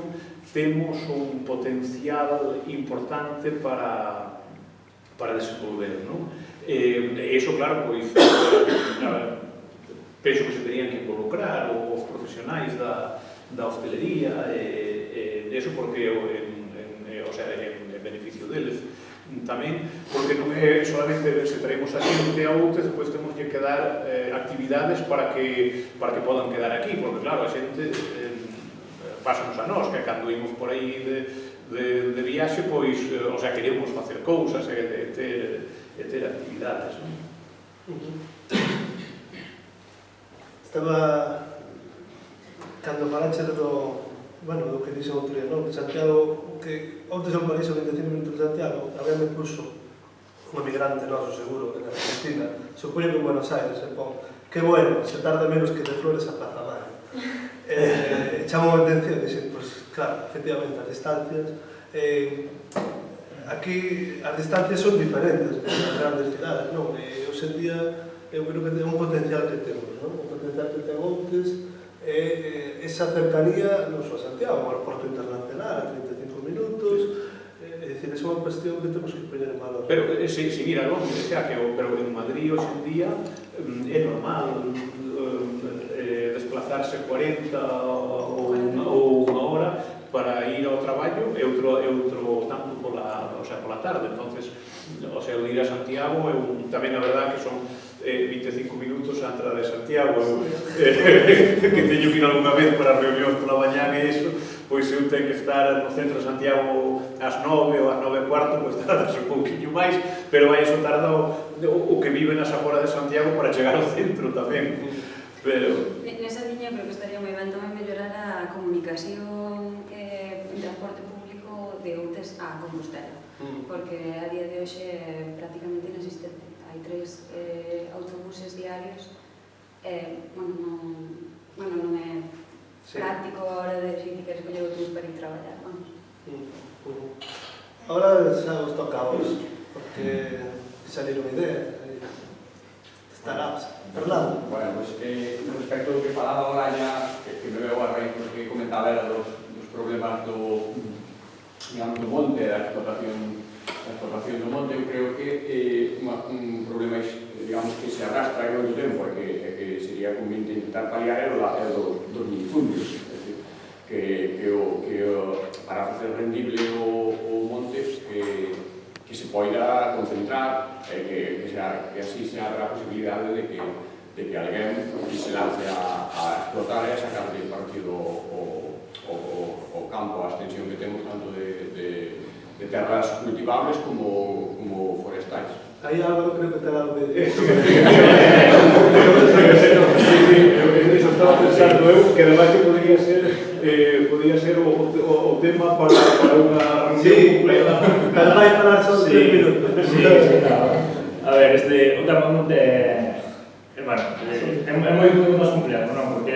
temos un potencial importante para desenvolver, non? E iso, claro, pois, penso que se terían que involucrar os profesionais da hostelería, e iso porque é beneficio deles tamén, porque non é solamente se traemos a xente a Outes, depois temos que dar actividades para que podan quedar aquí, porque claro, a xente pásanos a nós, que cando imos por aí de viaxe, pois, queremos facer cousas e ter actividades, non? Estaba, cando falaxe do que dixen outro día, non? Que Santiago, que onte son paraíso 25 minutos de Santiago, había me puso un emigrante noso, seguro, en Argentina, supoño que en Buenos Aires, se pon, que bueno, se tarda menos que de Flores a Plaza Mayo. Chamou a atención, dixen, pois, claro, efectivamente, as distancias, aquí as distancias son diferentes nas grandes cidades, non? E hoxe en día, eu creo que é un potencial que temos, non? Un potencial que ten Outes, esa cercanía non só a Santiago, ao Aeroporto Internacional a 35 minutos, é unha cuestión que temos que poñer en valor. Pero sin ir a Londres, xa que pero en Madrid hoxe en día é normal desplazarse 40 ou unha hora para ir ao traballo e outro tanto pola tarde. Entonces, o sea, ir a Santiago tamén a verdad que son 25 minutos a entrada de Santiago, que teño que ir algunha vez para reunións pola mañá e iso, pois eu tenho que estar no centro de Santiago ás 9 ou ás 9:15, pois tardas un pouquinho máis, pero vai iso tarda o que vive nas aforas de Santiago para chegar ao centro tamén. Pero nesa liña creo que estaría moi ben tamén mellorar a comunicación en transporte público de Outes a Compostela, porque a día de hoxe é prácticamente inexistente. Hai 3 autobuses diarios, non é práctico a hora de si ti queres coller o autobús para ir traballar, vamos. Ahora xa os toca a vos, porque saliron ideas, startups. Fernando. Bueno, pues respecto ao que falaba Olaña, que me veo a raíz do que comentaba era dos problemas do monte, da explotación do monte. Eu creo que un problema, digamos, que se arrastra en moito tempo e que sería conveniente intentar paliar é o dos minifundios, que para facer rendible o monte que se poida concentrar e que así se abra a posibilidade de que alguén se lance a explotar e a sacarle partido o campo, a extensión que temos tanto de terras cultivables como forestais. Aí Álvaro creo que te va a ver. Eso estaba pensando eu, que además que podría ser o tema para unha reunión completa. Cada vai falar só 3 minutos. Sí, claro. A ver, o tema monte é moi máis complejo, non? Porque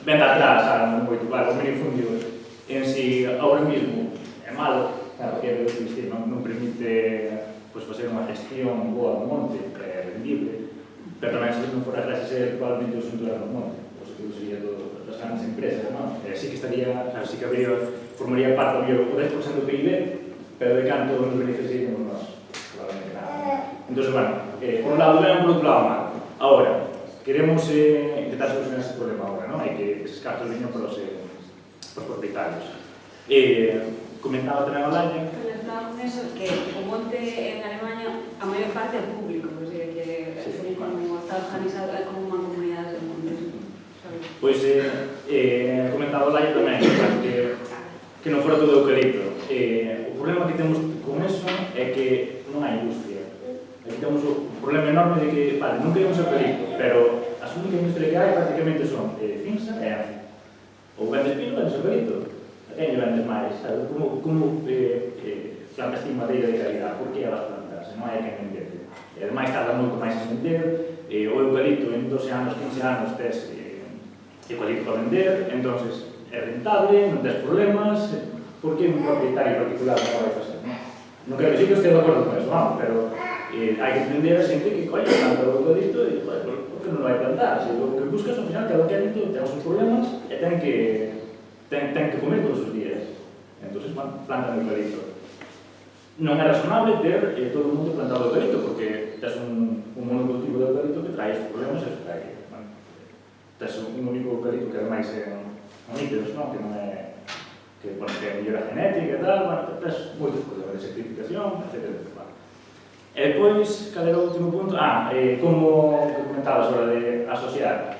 ven de atrás, moito claro, o minifundio en si agora mesmo é malo, claro, que o sistema non permite facer unha gestión boa do monte, rendible, pero tamén se non fora gracias a probablemente o cinturón do monte, o que sería das grandes empresas, non? Así que formaría parte do 10% do PIB, pero de canto nos beneficiaríamos nós, probablemente nada. Entón, bueno, por un lado ben, por outro lado mal. Agora, queremos intentar solucionar ese problema agora, non? Hai que eses cartos veñan para os propietarios. Comentaba tamén Olaña que o monte en Alemania a maior parte é público, o sea, que como está organizado é como unha comunidade de monte. Pois comentaba Olaña tamén que non fora todo eucalipto. O problema que temos con eso é que non hai industria. Aquí temos un problema enorme de que, non queremos eucalipto, pero as únicas industrias que hai prácticamente son Finsa e Ence. Ou vendes pino, vendes eucalipto. A quen lle vendes máis? Como plantas ti madeira de calidad? Por que elas plantas? Non hai a quen vender. E ademais tarda moito máis en vender. O eucalipto en 12 anos, 15 anos tes eucalipto para vender, entonces é rentable, non tes problemas. Por que un propietario particular non vai facer? Non quero dicir que estou de acordo con eso, vamos, pero hai que entender a xente que coño planta o eucalipto e por que non vai plantar? Se o que buscas, ao final, cada eucalipto ten os seus problemas e ten que comer todos os días. Entón, plantan eucalipto. Non é razonable ter todo o mundo plantado eucalipto, porque tes un monocultivo de eucalipto que trae estes problemas e trae. Tes un único eucalipto que ademais é mamíferos, non? Que non é que é mellora genética e tal, tes moitos problemas de certificación, etc. E depois, cal era o último punto? Como comentaba sobre de asociar.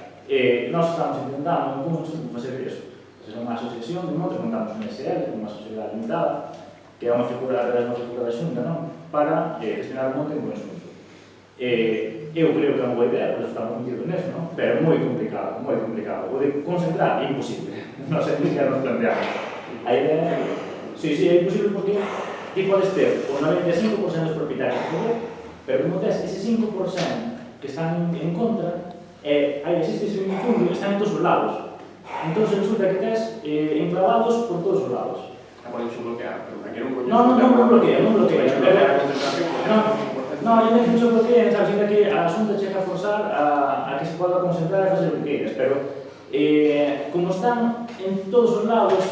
Nós estamos intentando en conjunto facer eso. Facer unha asociación de montes, montamos unha SL, unha sociedade limitada, que é unha figura da figura da Xunta, non? Para gestionar o monte en conjunto. Eu creo que é unha boa idea, por eso estamos metidos neso, non? Pero é moi complicado, moi complicado. O de concentrar é imposible. Non sei ni que nos planteamos. A idea é... Sí, é imposible porque ti podes ter o 95% dos propietarios a favor, pero como tes ese 5% que están en contra, existe ese minifundio que están en todos os lados. Entón resulta que tes enclavados por todos os lados. Por iso bloquear, pero aquí non non bloquea. Non, eu non dixo bloquea, sabes, que a Xunta chega a forzar a que se poda concentrar e facer o que queiras, pero como están en todos os lados,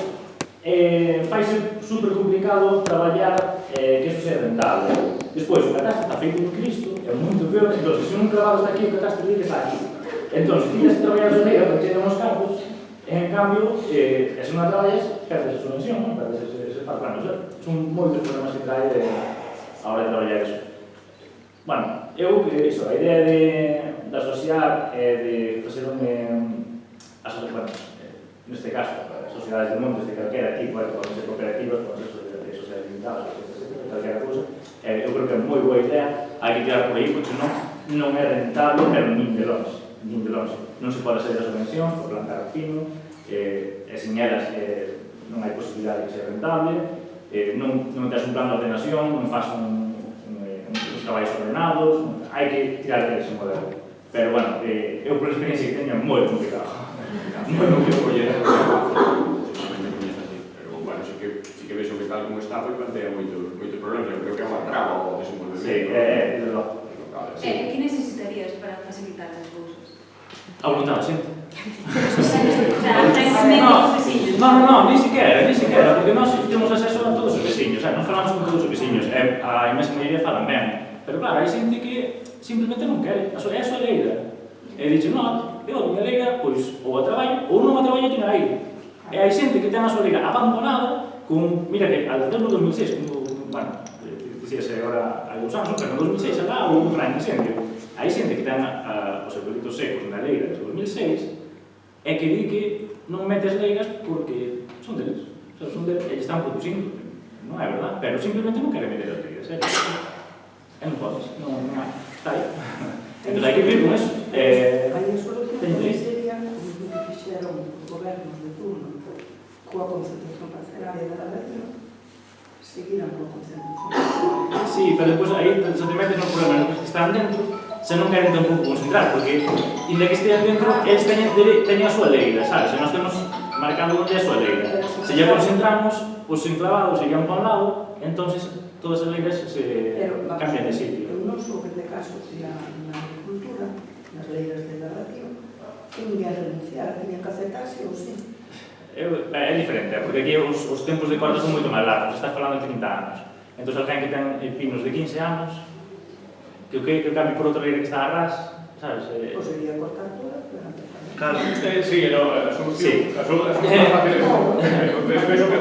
faise super complicado traballar que eso sea rentable. Despois, o catastro está feito en Cristo, é moito peor, entón, se un clavado está aquí, o catastro dice que está aquí. Entón, se tienes que traballar a soneira para que chegan os campos, en cambio, se non a traballas, perdes a subvención, non? Perdes ese parplano. Son moitos problemas que trae a hora de traballar eso. Bueno, eu, iso, a idea de asociar e de facer neste caso, sociedades de montes de calquera tipo, poden ser cooperativas, poden ser sociedades limitadas, calquera cousa, eu creo que é moi boa idea, hai que tirar por aí, porque non é rentable, pero nin de longe. Non se pode hacer a subvención por plantar pino, e sin elas non hai posibilidade de que sea rentable, non tens un plan de ordenación, non faz uns traballos ordenados, hai que tirar de ese modelo. Pero, bueno, eu por experiencia que teño é moi complicado. Moi complicado. Pero, bueno, sí que vexo que tal como está, pois plantea moitos problemas. Eu creo que é unha traba ao desenvolvemento. Sí, Que necesitarías para facilitar as cousas? A voluntad, xente. No, ni siquiera, porque nós temos acceso a todos os veciños, non falamos con todos os veciños, a imensa maioría falan ben, pero claro, hai xente que simplemente non quere, é a súa leira, e dixe, non, eu a miña leira, pois, ou a traballo, ou non a traballo e a ir, e hai xente que ten a súa leira abandonada, mira que, al do 2006, bueno, dicíase agora hai 2 anos, pero no 2006 alá houve un gran incendio, hai xente que ten os eucaliptos secos na leira desde 2006 e que di que non metes leiras porque son deles, eles están producindo, non é verdad, pero simplemente non queren meter as leiras, e non podes, non hai, está aí. Entón hai que vivir con eso. Hai a solución que sería como que fixeron os gobernos de turno coa concentración parcelaria da radio, seguiran coa concentración. Sí, pero depois aí se te metes nos problemas que están dentro, se non queren tampouco concentrar, porque inda que estean dentro, eles teñen a súa leira, sabes? Se nós temos marcando onde é a súa leira. Se ya concentramos, os enclavados irían para un lado, entonces todas as leiras se cambian de sitio. Eu non sou que de casos na agricultura, nas leiras de narración, que ninguén renunciara, tenían que aceptarse ou sí. É diferente, porque aquí os tempos de corda son moito máis largos, estás falando de 30 anos. Entón, alguén que ten pinos de 15 anos, que cambie por outra leira que está a ras, sabes? Ou sería cortar toda, pero antes tamén. Claro. Sí, a solución fácil. Eu penso que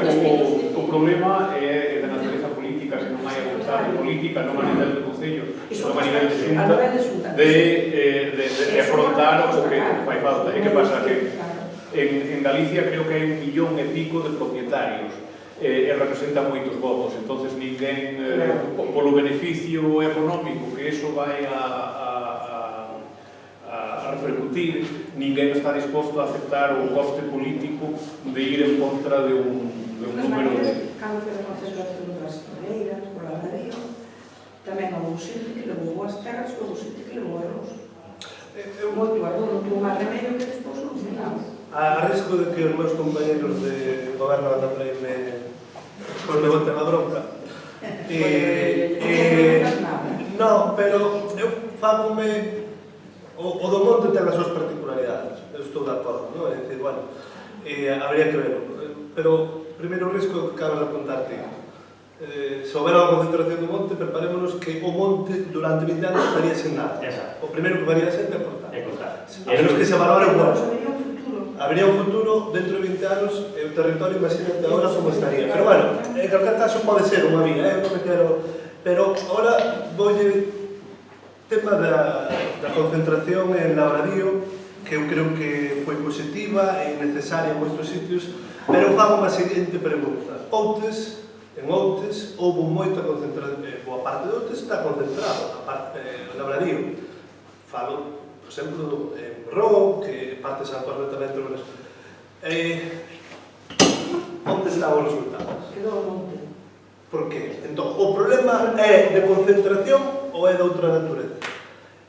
o problema é da natureza política, se non hai a vontade política, non a nivel do Concello, non a nivel de Xunta, de afrontar o que fai falta. E que pasa? Que en Galicia creo que hai 1,5 millón de propietarios e representa moitos votos, entonces ninguén, polo beneficio económico que eso vai a repercutir, ninguén está disposto a aceptar o coste político de ir en contra de un número de... Cando que a concentración das toleiras, por la radio, tamén houve xente que levou as terras, houve xente que levou arroz. Moito arroz, non tuvo máis remedio que despois non miramos. A risco de que os meus compañeros de goberno andan por aí me boten a bronca. Non, pero eu fágome... O do monte ten as súas particularidades, eu estou de acordo, non? É dicir, bueno, habría que verlo. Pero, primeiro risco que acabas de apuntarte. Se houbera unha concentración do monte, preparémonos que o monte durante 20 anos estaría sen nada. O primeiro que faría xente é cortar. A menos que se valore o bueno. Habría un futuro, dentro de 20 anos, o territorio, imagínate agora como estaría. Pero bueno, en calquer caso pode ser unha vía, non me quero... Pero, agora, voulle... tema da concentración en Labradío, que eu creo que foi positiva e necesaria en moitos sitios, pero fago unha seguinte pregunta. En Outes, houve moita concentración, boa parte de Outes está concentrado, en Labradío. Falo, por exemplo, en Roo, que parte de San Torre tamén tenemos. Onde están os resultados? Quedou o monte. Por qué? Entón, o problema é de concentración ou é de outra natureza?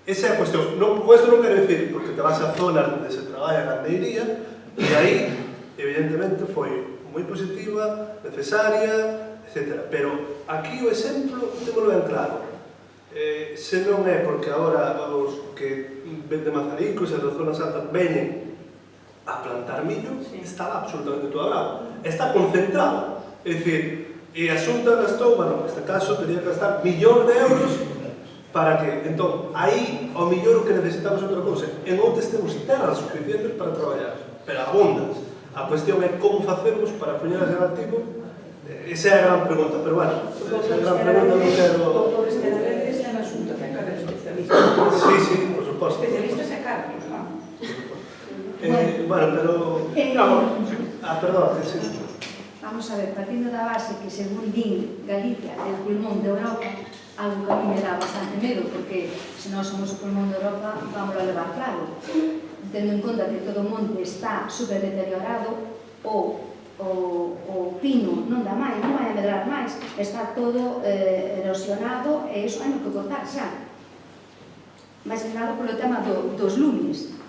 Esa é a cuestión. Con isto non quero dicir, porque te vas a zonas onde se traballa a gandeiría, e aí, evidentemente, foi moi positiva, necesaria, etc. Pero aquí o exemplo, témolo ben claro. Se non é porque agora os que ven de Mazaricos e da zona santa veñen a plantar millo, está absolutamente todo agrado. Está concentrado. É dicir, e a Xunta gastou, bueno, neste caso, teria que gastar millóns de euros para que, entón, aí, ao millor o que necesitamos outra cousa. En outros temos terras suficientes para traballar, pero abundas. A cuestión é como facemos para poñelas en activo. Esa é a gran pregunta, pero bueno, esa é a gran pregunta, non quero... Doutores que é na Xunta, ten que haber especialistas. Sí, por suposto. Especialistas e cargos, non? Bueno, pero... perdón, que sí. Vamos a ver, partindo da base que, según din, Galicia é o pulmón de Europa, algo que a mí me dá bastante medo, porque se nós somos o pulmón de Europa, vamos a levar claro. Tendo en conta que todo o monte está super deteriorado, o pino non dá máis, non vai a medrar máis, está todo erosionado, e iso hai que cortar xa. Máis que nada polo tema dos lumes.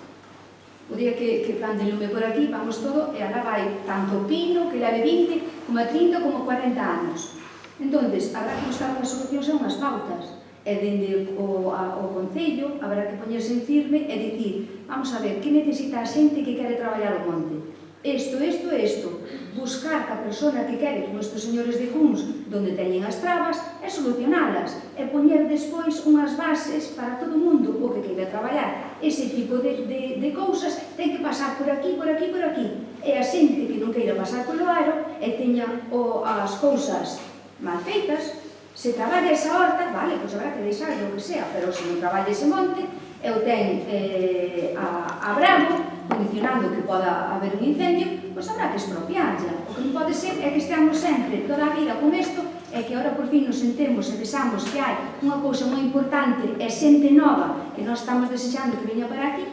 O día que plante lume por aquí, vamos todo, e alá vai tanto pino, que leve 20, como 30, como 40 anos. Entón, habrá que buscar unhas solucións e unhas pautas. E dende o Concello habrá que poñerse en firme e dicir, vamos a ver, que necesita a xente que quere traballar o monte? Isto. Buscar que a persona que quere, como estes señores de Cuns, donde teñen as trabas, e solucionalas. E poñer despois unhas bases para todo o mundo o que queira traballar. Ese tipo de cousas ten que pasar por aquí. E a xente que non queira pasar polo aro e teña as cousas mal feitas, se traballa esa horta, vale, pois habrá que deixar o que sea, pero se non traballa ese monte, e o ten a bravo, condicionando que poda haber un incendio, pois habrá que expropiarla. O que non pode ser é que esteamos sempre toda a vida con isto, e que agora por fin nos sentemos e pensamos que hai unha cousa moi importante e xente nova que nós estamos desexando que veña para aquí,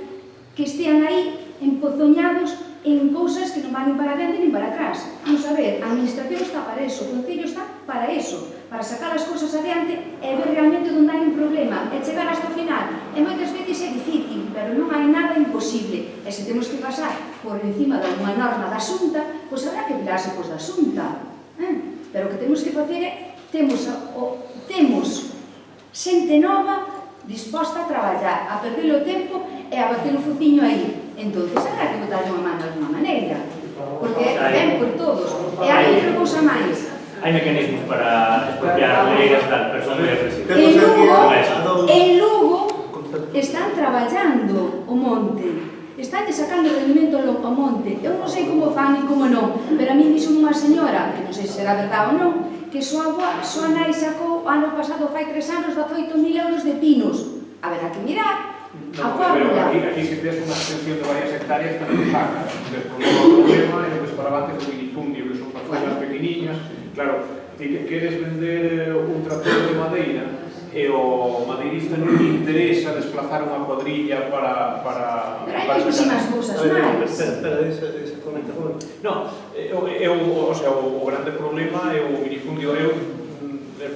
que estean aí empozoñados en cousas que non van nin para dentro nin para atrás. Vamos a ver, a administración está para eso, o Concello está para eso, para sacar as cousas adiante e ver realmente onde hai un problema e chegar hasta o final. E moitas veces é difícil, pero non hai nada imposible. E se temos que pasar por encima de alguma norma da Xunta, pois habrá que virarse pois da Xunta. Pero o que temos que facer é, temos xente nova disposta a traballar, a perder o tempo e a bater o fociño aí. Entón, habrá que botarlle unha mano de alguma maneira, porque ven por todos. E hai outra cousa máis. Hai mecanismos para expropiar leiras e tal, pero son moi ofensivos. En Lugo están traballando o monte, están sacando rendimento ao monte. Eu non sei como fan e como non, pero a mí dixo unha señora, que non sei se será verdade ou non, que súa nai sacou ano pasado, fai 3 anos, 18.000 euros de pinos. Haberá que mirar a fórmula. Pero aquí se tes unha extensión de varias hectáreas tamén saca. O problema é o que se falaba antes do minifundio, que son parcelas pequeniñas. Claro, ti queres vender un tractor de madeira e o madeirista non lle interesa desplazar unha cuadrilla para... Pero hai muchísimas cousas máis. Espera, ese comenta. Non, o grande problema é o minifundio. Eu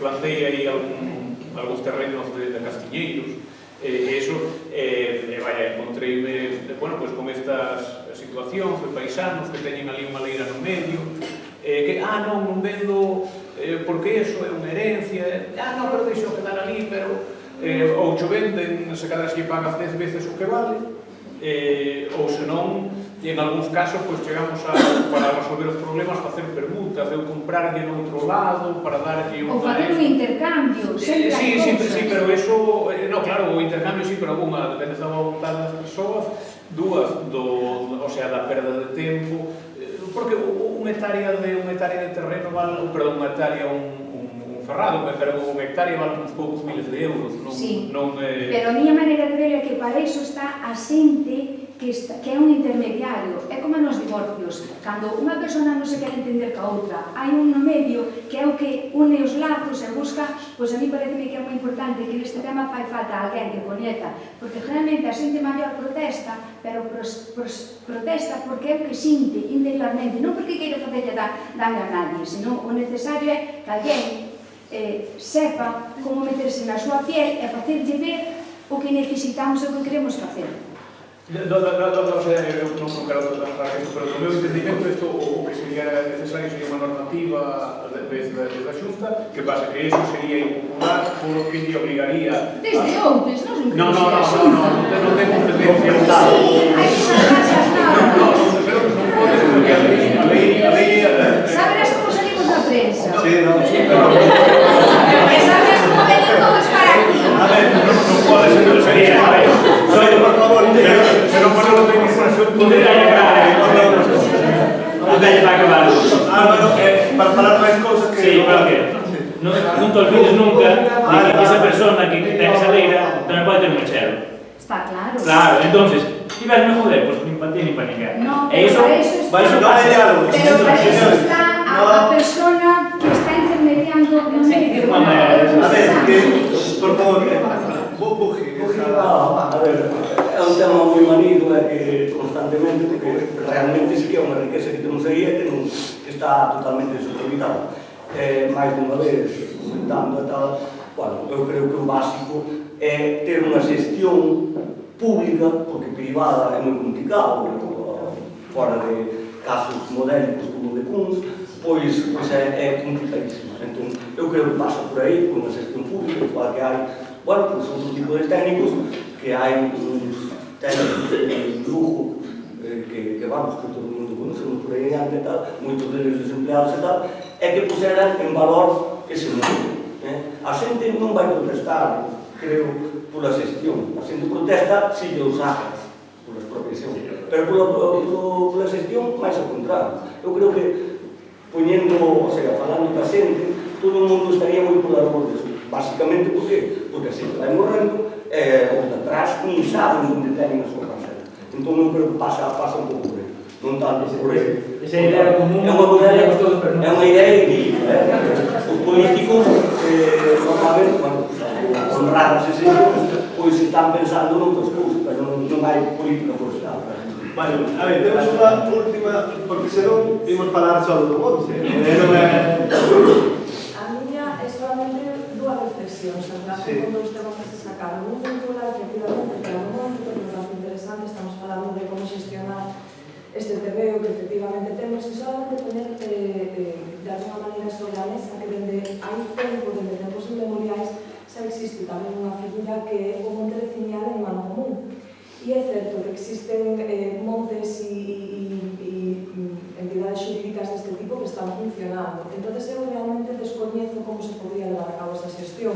plantei aí algúns terrenos de castiñeiros, e iso, vaya, encontreime, bueno, pois con estas situacións de paisanos que teñen ali unha leira no medio, que, non vendo, porque iso é unha herencia, non, pero deixo quedar ali, pero, ou cho venden, se cadra se pagas 10 veces o que vale, ou senón, en algúns casos, pois chegamos para resolver os problemas, facer permutas, de eu comprarlle no outro lado, para darlle unha... Ou facer un intercambio, sempre hai cousas. Sí, pero eso, claro, o intercambio sí, pero unha, depende da vontade das persoas, dúas, da perda de tempo, porque unha hectárea de terreno vale, perdón, unha hectárea, un ferrado, pero unha hectárea vale uns poucos miles de euros, non... Pero a miña maneira de ver é que para iso está a xente que é un intermediario. É como nos divorcios, cando unha persona non se quere entender ca outra, hai un no medio que é o que une os lazos e busca, pois a mí pareceme que é moi importante que neste tema fai falta alguén que coñeza, porque generalmente a xente maior protesta, pero protesta porque é o que xinte interiormente, non porque queira facerlle daño a nadie, senón o necesario é que alguén sepa como meterse na súa piel e facerlle ver o que necesitamos e o que queremos facer. Eu non quero tratar isto, pero no meu entendimento isto o que sería necesario sería unha normativa desde a Xunta, que pasa que iso sería impopular por que lle obligaría... Desde outros, non? Non ten competencia. Sí, hai que sacar as normas. Sí, pero que non te olvides nunca de que esa persona que ten esa leira tamén pode ter un mechero. Está claro. Claro, entonces, ti vas me joder, pois nin para ti nin para ninguén. No, E iso, para eso está. iso No pasa. hay algo. Pero para eso está a persona que está intermediando no medio. A ver, que, por favor, Buji. A ver, é un tema moi manido e que constantemente, porque realmente sí que é unha riqueza que temos aí e que non está totalmente desaproveitada. Mais dunha vez, comentando e tal, bueno, eu creo que o básico é ter unha xestión pública, porque privada é moi complicado, fora de casos modélicos como de Cuns, pois é complicadísimo. Entón, eu creo que pasa por aí, con unha xestión pública, igual que hai, bueno, pois outro tipo de técnicos, que hai uns técnicos de lujo, que vamos, que todo o mundo conocemos por aí adiante e tal, moitos deles desempleados e tal, é que puseran en valor ese mundo. A xente non vai protestar, creo, pola xestión. A xente protesta se lle os sacas, pola expropiación. Pero pola xestión, máis ao contrario. Eu creo que, poñendo, o sea, falando da xente, todo o mundo estaría moi pola labor disso. Basicamente, por qué? Porque a xente vai morrendo, os de atrás nin saben onde teñen a súa parcela. Entón, eu creo que pasa un pouco por aí. Non tanto por aí. Esa idea común, é unha idea idílica. Os políticos non saben, honradas ese pois están pensando noutras cousas, pero non hai política forestal. Vale, a ver, temos unha última, porque senón imos falar só do monte. A miña é solamente dúas reflexións en relación con os temas que se sacaron. Un vinculado efectivamente para o monte, porque é bastante interesante, estamos falando de como xestionar este terreo que efectivamente temos, e solamente poner de alguma maneira sobre a mesa que dende hai tempo, dende tempos inmemoriais, xa existe tamén unha figura que é o monte veciñal en Mancomún. E é certo que existen montes e entidades xurídicas deste tipo que están funcionando. Entón, eu realmente descoñezo como se podría levar a cabo esa xestión,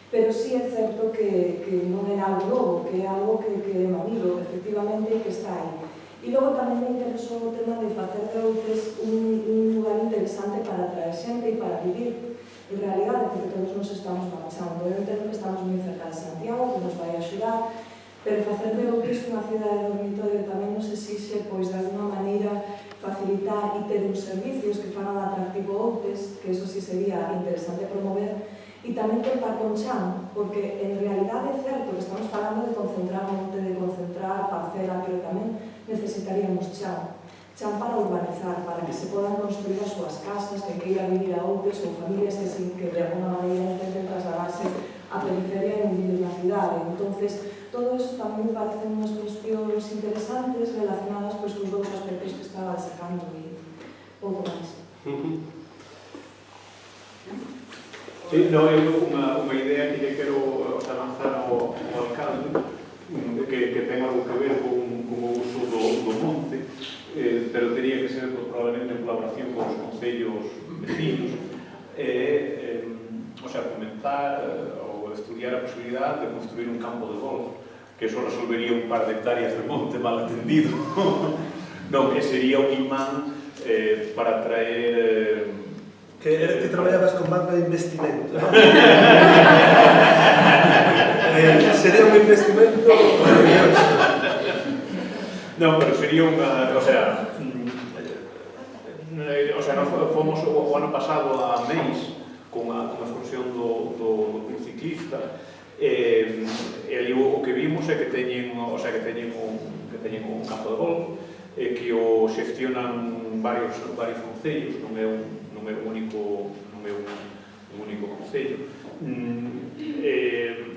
pero sí é certo que non é algo novo, que é algo que é manido, efectivamente, e que está aí. E logo tamén me interesou o tema de facer de Outes un lugar interesante para atraer xente e para vivir. En realidade, porque todos nos estamos marchando. Eu entendo que estamos moi cerca de Santiago, que nos vai axudar, pero facer de Outes unha cidade de dormitorio tamén nos exixe, pois, de alguma maneira, facilitar e ter uns servicios que fagan atractivo Outes, que eso sí sería interesante promover, e tamén contar con Chan, porque en realidade é certo que estamos falando de concentrar monte, de concentrar parcela, pero tamén necesitaríamos Chan. Chan para urbanizar, para que se podan construir as súas casas, que queiran vivir a Outes, ou familias que de alguna maneira intenten trasladarse a periferia e vivir na cidade. Entonces, todo eso tamén me parecen unhas cuestións interesantes relacionadas pois cos dous aspectos que estaba sacando e pouco máis. Sí, no, é unha idea que lle quero avanzar ao alcalde, que ten algo que ver con o uso do monte, pero teria que ser probablemente en colaboración con os concellos vecinos, o sea, comentar ou estudiar a posibilidade de construir un campo de golf, que eso resolvería un par de hectáreas de monte mal atendido. Non, que sería un imán para traer... Que traballabas con banca de investimento, ¿no? Sería un investimento maravilloso. Non, pero sería unha... O sea, nós fomos o ano pasado a Meis con a excursión do ciclista, e ali o que vimos é que teñen un campo de golf que o xestionan varios concellos, non é un único concello.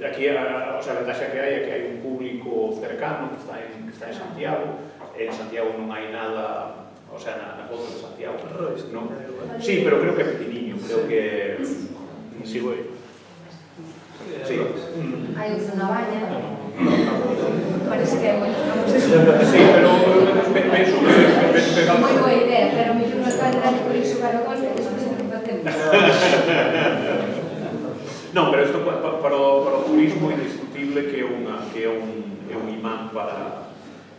Aquí a ventaxa que hai é que hai un público cercano que está en Santiago. En Santiago non hai nada, o sea, na volta de Santiago, non? Sí, pero creo que é pequeniño, creo que sí, güey. Sí. Hai outra na Baña. Parece que hai moitos campos de Sí, pero penso que moi boa idea, pero mellor non está de por iso para o golpe, que eso sempre facemos. Non, pero isto para o turismo é indiscutible que é un imán para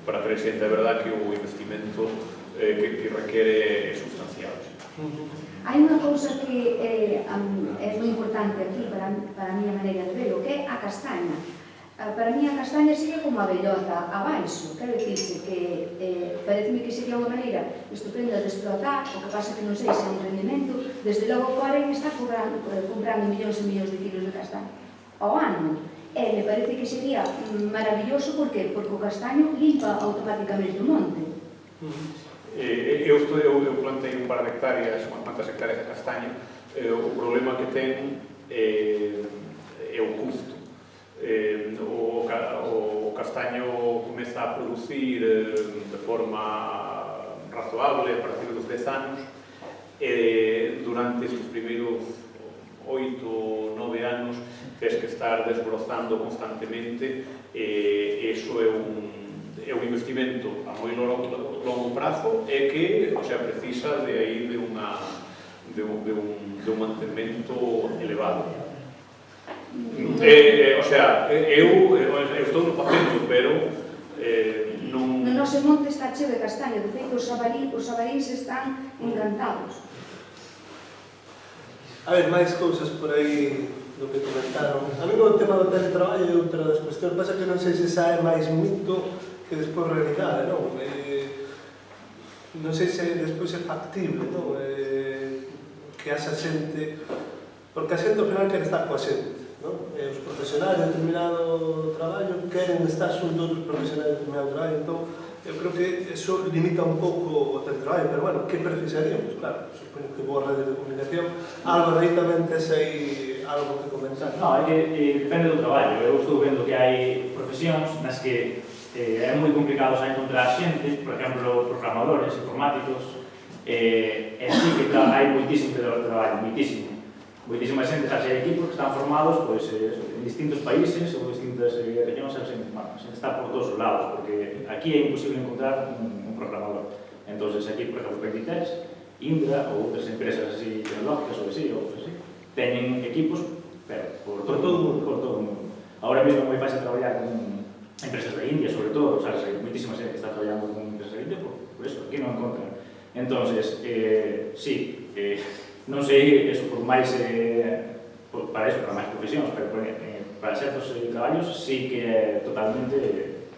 traer xente. É verdad que o investimento que requere é sustancial. Hai unha cousa que é moi importante aquí para a miña maneira de verlo, que é a castaña. Para mí a castaña sería como a bellota abaixo, quero dicirse que pareceme que sería unha maneira estupenda de explotar, o que pasa que non sei se é un rendimento, desde logo Coren está comprando millóns e millóns de kilos de castaña ao ano, e me parece que sería maravilloso, porque o castaño limpa automáticamente o monte. Eu plantei un par de hectáreas, unhas cuantas hectáreas de castaña. O problema que ten é o custo. O castaño comeza a producir de forma razoable a partir dos 10 anos, e durante estes primeiros 8 ou 9 anos tens que estar desbrozando constantemente, e iso é un investimento a moi longo prazo, e que, o sea, precisa de aí de un mantemento elevado. O sea, eu estou no facendo, pero non... No noso monte está cheo de castaña, de feito os sabaríns están encantados. A ver, máis cousas por aí do que comentaron. A mí o tema do teletraballo é outra das cuestións, pasa que non sei se sae máis mito que despois realidade, non? Non sei se despois é factible, non? Que haxa xente, porque a xente ao final quere estar coa xente, non? Os profesionais de determinado traballo queren estar xunto a outros profesionais de determinado traballo, entón eu creo que eso limita un pouco o teletraballo, pero bueno, que precisaríamos? Claro, supoño que boa rede de comunicación, algo aí tamén tes aí algo que comentar. Non, é que depende do traballo. Eu estou vendo que hai profesións nas que é moi complicado xa encontrar xente, por exemplo, programadores, informáticos, e sí que hai moitísimo traballo, moitísima xente, xa hai equipos que están formados en distintos países ou distintas regións, a xente está por todos os lados, porque aquí é imposible encontrar un programador. Entón, aquí, por exemplo, Inditex, Indra ou outras empresas así tecnológicas ou así, teñen equipos por todo o mundo. Ahora mesmo é moi fácil traballar con empresas da India, sobre todo, sabes, hai moitísima xente que está traballando con empresas da India, por eso, aquí non encontran. Entón, sí, non sei, eso, por máis, para eso, para máis profesións, pero para certos traballos sí que é totalmente,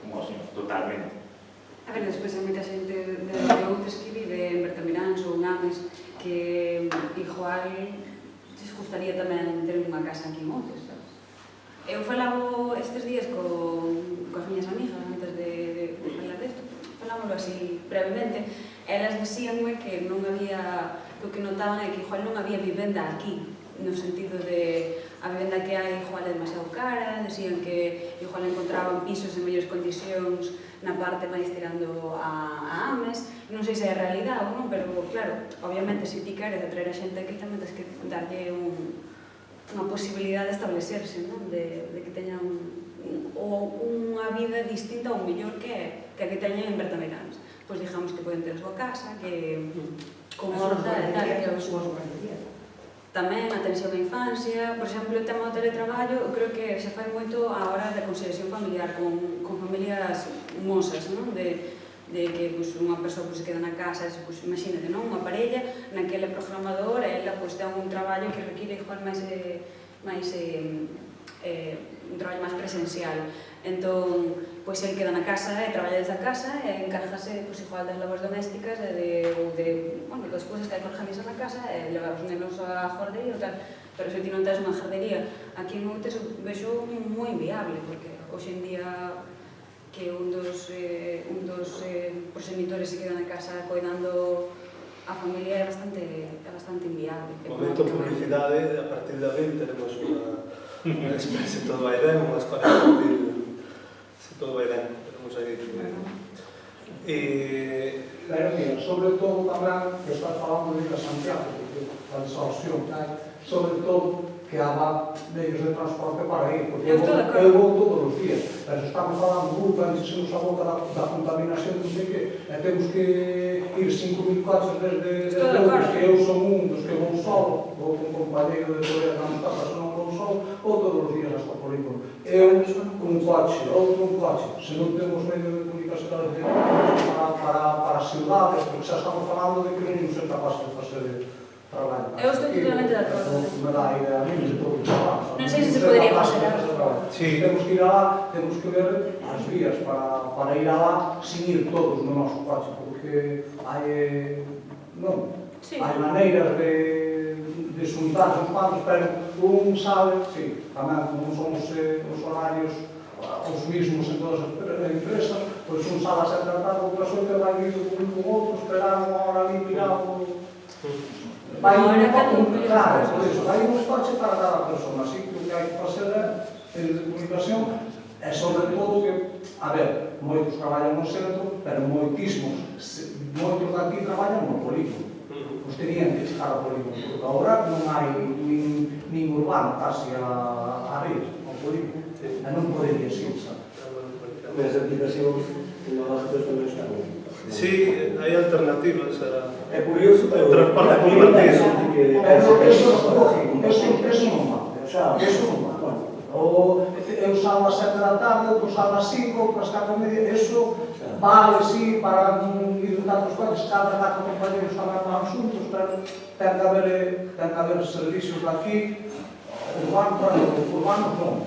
como así, totalmente. A ver, despois hai moita xente de outros que vive en Bertamiráns ou en Ames que igual les gustaría tamén ter unha casa aquí en Montes, sabes? Eu falaba estes días coas miñas amigas antes de falar desto, falámoslo así brevemente, elas decíanme que non había, o que notaban é que igual non había vivenda aquí, no sentido de a vivenda que hai igual é demasiado cara, decían que igual encontraban pisos en mellores condicións na parte máis tirando a Ames, non sei se é realidade ou non, pero claro, obviamente se ti queres atraer a xente aquí tamén tens que darlle unha posibilidade de establecerse, non? De que teñan unha vida distinta ou mellor que a que teñen en Bertamiráns. Pois digamos que poden ter a súa casa, que con horta e tal, que é o súa guardería. Tamén atención á infancia, por exemplo, o tema do teletraballo, eu creo que se fai moito a hora da conciliación familiar con familias mosas, non? De que unha persoa se queda na casa, imagínate, non? Unha parella na que ela é programadora, ela ten un traballo que require igual máis un traballo máis presencial. Entón, pois el queda na casa e traballa desde a casa e encárgase igual das labores domésticas das cousas que hai que organizar na casa e levar os nenos á jordería e tal. Pero se ti non tens unha jardería aquí en Montes, vexo moi inviable, porque hoxe en día que un dos proxenitores se queda na casa coidando a familia é bastante inviable. Momento publicidade, a partir de abril teremos unha se todo vai ben, unha escola infantil, se todo vai ben, teremos aí Claro, mira, sobre todo tamén, que estás falando de Santiago, da exhaustión, sobre todo que haga medios de transporte para ir, porque Eu estou de acordo. eu vou todos os días, pero estamos falando antes se nos a boca da contaminación, non sei que, e temos que ir 5.000 coches desde Estou de acordo. que eu son un dos que vou solo, vou con un compañeiro de Corea que non está, se non vou solo, vou todos os días hasta Polígono. Eu, un coche, outro un coche, se non temos medio de comunicación para as ciudades, porque xa estamos falando de que non se capaz de facer trabalho. Eu estou totalmente de acordo. Me dá a idea a mí de todo o trabalho. Non sei se se podería facer algo. Sí, temos que ir alá, temos que ver as vías para ir alá sin ir todos no noso coche, porque hai, non, Sí. hai maneiras de xuntarse uns cuantos, pero un sabe, sí, tamén como somos os horarios os mismos en todas as empresas, pois un sabe a 7 da tarde, outra suerte vai vir con outro, esperar unha hora ali mirado. Vai claro, por iso, vai un coche para cada persona, así que o que hai que facer é medios de comunicación e sobre todo que, a ver, moitos traballan no centro, pero moitos daqui traballan no polígono. Os terían que chegar ao polígono, porque agora non hai nin urbano casi a rir, ao polígono, e non podería ser, sabe? As aplicacións tecnológicas tamén están. Sí, hai alternativas a... É curioso, pero transporte compartido. Eso non va. Eso non va. Eu salgo a 7 da tarde, outro salgo a 5, outro a 4:30, eso vale, sí, para ir de tantos coches, cada 4 compañeros tamén van xuntos, pero ten que haber servicios daqui, urbanos non.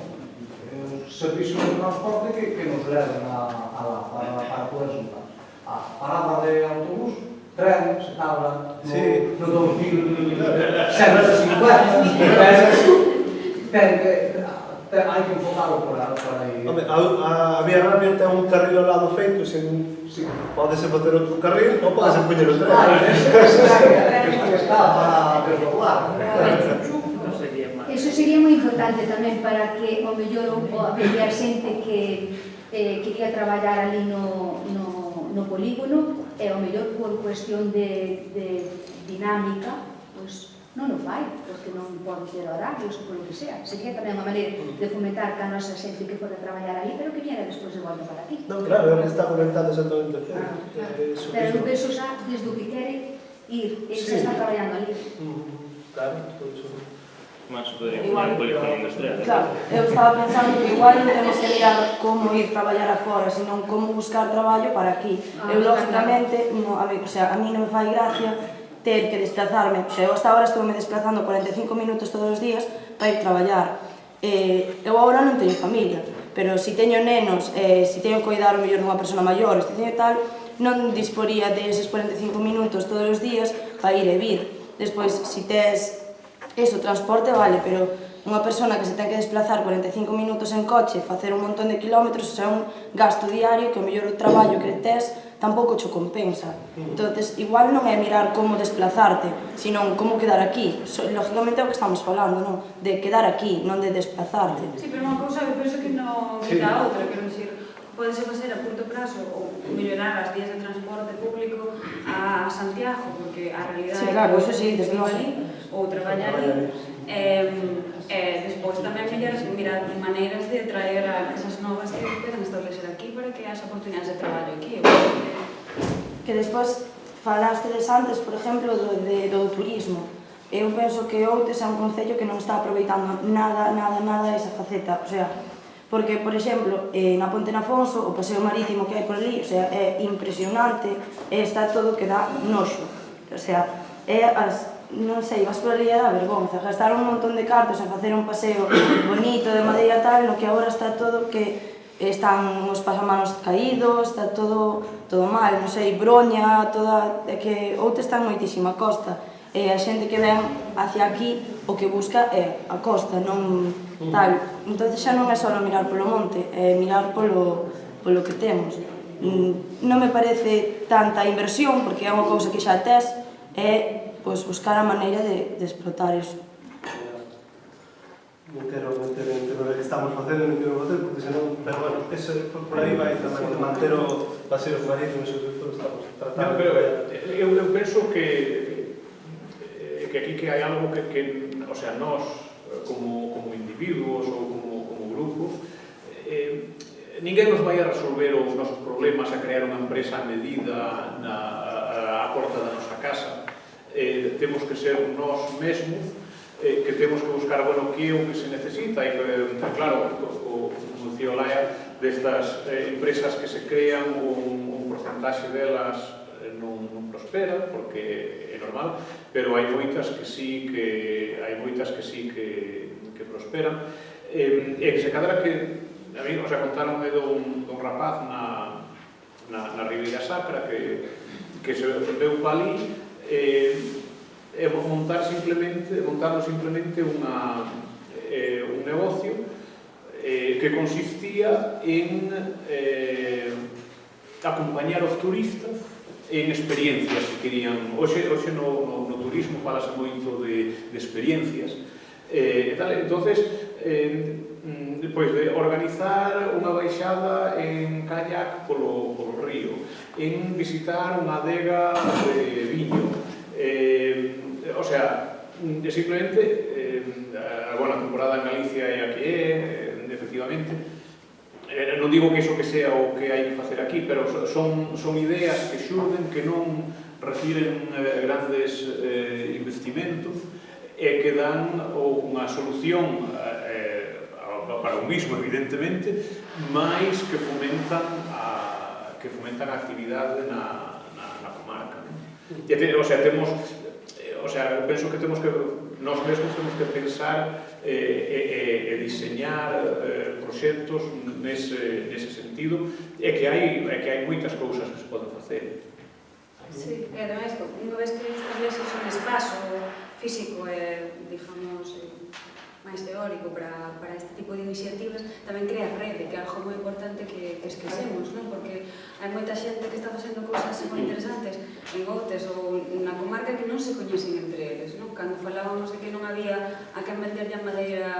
Servicios de transporte que nos leven para poder xuntar. A parada de autobús, tren, se habla no 2150, hai que enfocarlo por aí. A vía rápida ten un carril ao lado feito, podese facer outro carril ou podese poñer o tren. Isto está para desdoblar. Eso sería moi importante tamén para que o mellor había xente que quería traballar ali no polígono e o mellor por cuestión de dinámica, pois non o fai, porque non pode ter horarios ou polo que sea. Sería tamén unha maneira de fomentar que a nosa xente que fora traballar ali, pero que viera despois de volta para aquí. Non, claro, é o que está comentando exactamente. Pero non penso xa desde o que quere ir, eles xa están traballando ali. Claro, todo iso. Mas podría poñer un polígono industrial. Claro, eu estaba pensando que igual non temos que mirar como ir traballar afora, senón como buscar traballo para aquí. Eu, lógicamente, a mí non me fai gracia ter que desplazarme. Eu hasta agora estou me desplazando 45 minutos todos os días para ir traballar. Eu agora non teño familia, pero se teño nenos, se teño que cuidar o mellor dunha persona maior, se teño tal, non disporía de eses 45 minutos todos os días para ir e vir. Despois, se tes transporte, vale, pero unha persona que se ten que desplazar 45 minutos en coche, facer un montón de kilómetros, é un gasto diario que o mellor o traballo que tes tampouco cho compensa. Entonces, igual non é mirar como desplazarte, senón como quedar aquí. Lógicamente é o que estamos falando, non? De quedar aquí, non de desplazarte. Sí, pero unha cousa eu penso que non quita a outra, quero dicir, podese facer a curto prazo ou mellorar as vías de transporte público a Santiago, porque a realidade Sí, claro, eso sí, desde logo. ou traballar ali. Despois tamén mirar maneiras de traer a esas novas que quedan establecer aquí para que as oportunidades de traballo aquí. Que despois falastes antes, por exemplo, do turismo. Eu penso que Outes é un concello que non está aproveitando nada esa faceta, o sea, porque, por exemplo, na Ponte Nafonso, o paseo marítimo que hai por ali, o sea, é impresionante, está todo que dá noxo, o sea, non sei, vas por ali e dá vergonza, gastaron un montón de cartos en facer un paseo bonito, de madeira tal, no que agora está todo que están os pasamanos caídos, está todo mal, non sei, broña, é que Outes está en moitísima costa, e a xente que ven hacia aquí o que busca é a costa, non tal. Entón xa non é só mirar polo monte, é mirar polo que temos. Non me parece tanta inversión, porque é unha cousa que xa tes, é buscar a maneira de explotar iso. Non quero meter en tema que estamos facendo, non quero facer, porque senón, pero bueno, eso por aí vai tamén, de manter o paseo marítimo, eso que todos estamos tratando. Eu penso que aquí que hai algo que o sea, nós como individuos ou como grupos, ninguén nos vai a resolver os nosos problemas a crear unha empresa a medida á porta da nosa casa. Temos que ser nós mesmos, que temos que buscar, bueno, que é o que se necesita, e claro, como dicía Olaya, destas empresas que se crean, un porcentaxe delas non prospera, porque é normal, pero hai moitas que sí que prosperan, e que se cadra que a mí, o sea, contaronme dun rapaz na Ribeira Sacra que se deu pa ali e montarlo simplemente un negocio que consistía en acompañar os turistas en experiencias que querían. Hoxe no turismo falase moito de experiencias e tal. Entonces, de organizar unha baixada en kayak polo río, en visitar unha adega de viño, o sea, simplemente agora a temporada en Galicia é a que é, efectivamente. Non digo que iso que sea o que hai que facer aquí, pero son ideas que xurden, que non requiren grandes investimentos e que dan unha solución para o mismo, evidentemente, máis que fomentan a actividade na comarca. Penso que nós mesmos temos que pensar e diseñar proxectos nese sentido, e que hai moitas cousas que se poden facer. Sí, e ademais, unha vez que estableces un espazo físico e, digamos, máis teórico para este tipo de iniciativas, tamén crea rede, que é algo moi importante que esquecemos, non? Porque hai moita xente que está facendo cousas moi interesantes en Outes ou na comarca que non se coñecen entre eles, non? Cando falábamos de que non había a quen venderlle a madeira,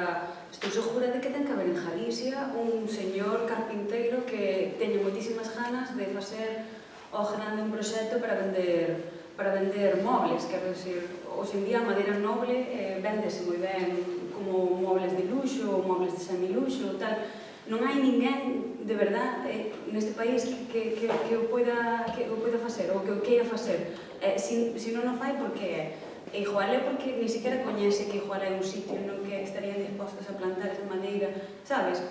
estou segura de que ten que haber en Galicia un señor carpinteiro que teña moitísimas ganas de facer ao grande un proxecto para vender mobles, quero dicir, hoxe en día a madeira noble véndese moi ben como mobles de luxo ou mobles de semiluxo, tal. Non hai ninguén, de verdad, neste país que o poida facer, ou que o queira facer. Se non o fai, porque é? E igual é porque ni siquiera coñece que igual hai un sitio no que estarían dispostos a plantar esa madeira, sabes?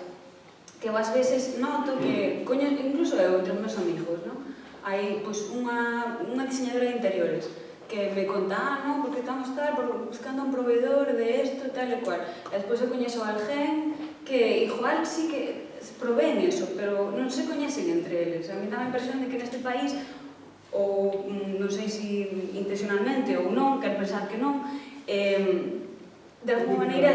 Que eu ás veces noto que, incluso eu, entre os meus amigos, non? Hai unha diseñadora de interiores que me conta, non, porque estamos buscando un proveedor de isto, tal e cual. E despois eu coñezo a alguén que igual sí que provén eso, pero non se coñecen entre eles. A mí dá a impresión de que neste país, ou non sei se intencionalmente ou non, quero pensar que non, de alguma maneira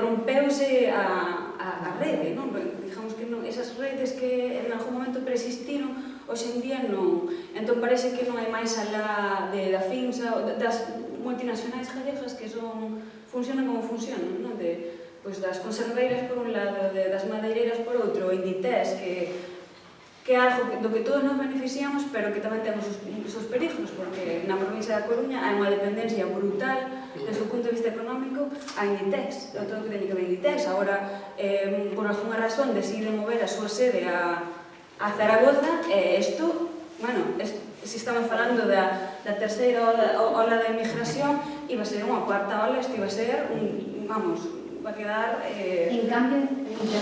rompeuse a rede, non? Digamos que non, esas redes que en algún momento preexistiron, hoxe en día non. Entón parece que non hai máis alá da FINSA, das multinacionais galegas que funcionan como funcionan, non? Das conserveiras por un lado, das madeireiras por outro, o Inditex, que é algo do que todos nos beneficiamos, pero que tamén temos os seus perigos, porque na provincia da Coruña hai unha dependencia brutal desde o punto de vista económico a Inditex, todo o que teñe que ver Inditex. Agora, por alguna razón, decide mover a súa sede a Zaragoza, e isto, bueno, se estamos falando da terceira ola de emigración, iba a ser unha cuarta ola, isto iba a ser va a quedar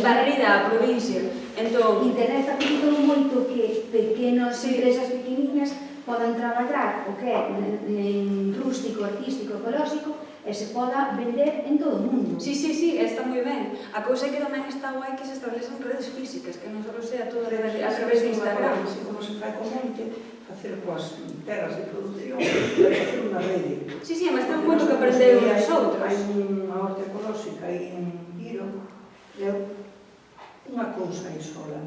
barrida a provincia. Internet facilita moito que pequenas empresas pequeniñas podan traballar o que é en rústico, artístico, ecolóxico, e se poda vender en todo o mundo. Sí, está moi ben. A cousa é que tamén está guai que se establecen redes físicas, que non só sea todo a través de Instagram. Así como se fai con monte, facer coas terras de produción, facer unha rede. Sí, mas ten moito que aprender uns outros. Hai unha horta ecolóxica aí en Viro, é unha cousa aí sola,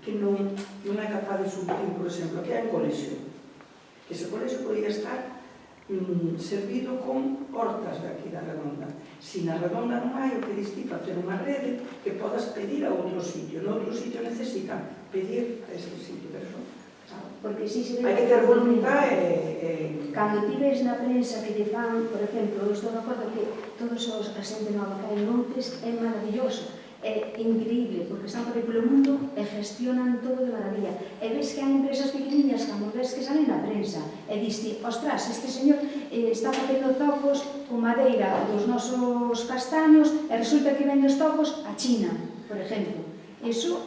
que non é capaz de subir, por exemplo, que é un colexio. Que ese colexio podría estar servido con hortas daqui da Redonda. Si na Redonda non hai, o que diste facer unha rede que podas pedir a outro sitio. No outro sitio necesitan pedir a ese sitio, pero Porque si se ve... Hai que ter voluntad e... Cando ti ves na prensa que lle fan, por exemplo, eu estou de acordo que todos os a xente nova que hai en Montes é maravilloso, é increíble, porque están por aí polo mundo e gestionan todo de maravilla. E ves que hai empresas pequeniñas, cando ves que salen na prensa, e diste, ostras, este señor está facendo topos con madeira dos nosos castaños e resulta que vende os topos a China, por exemplo. Eso,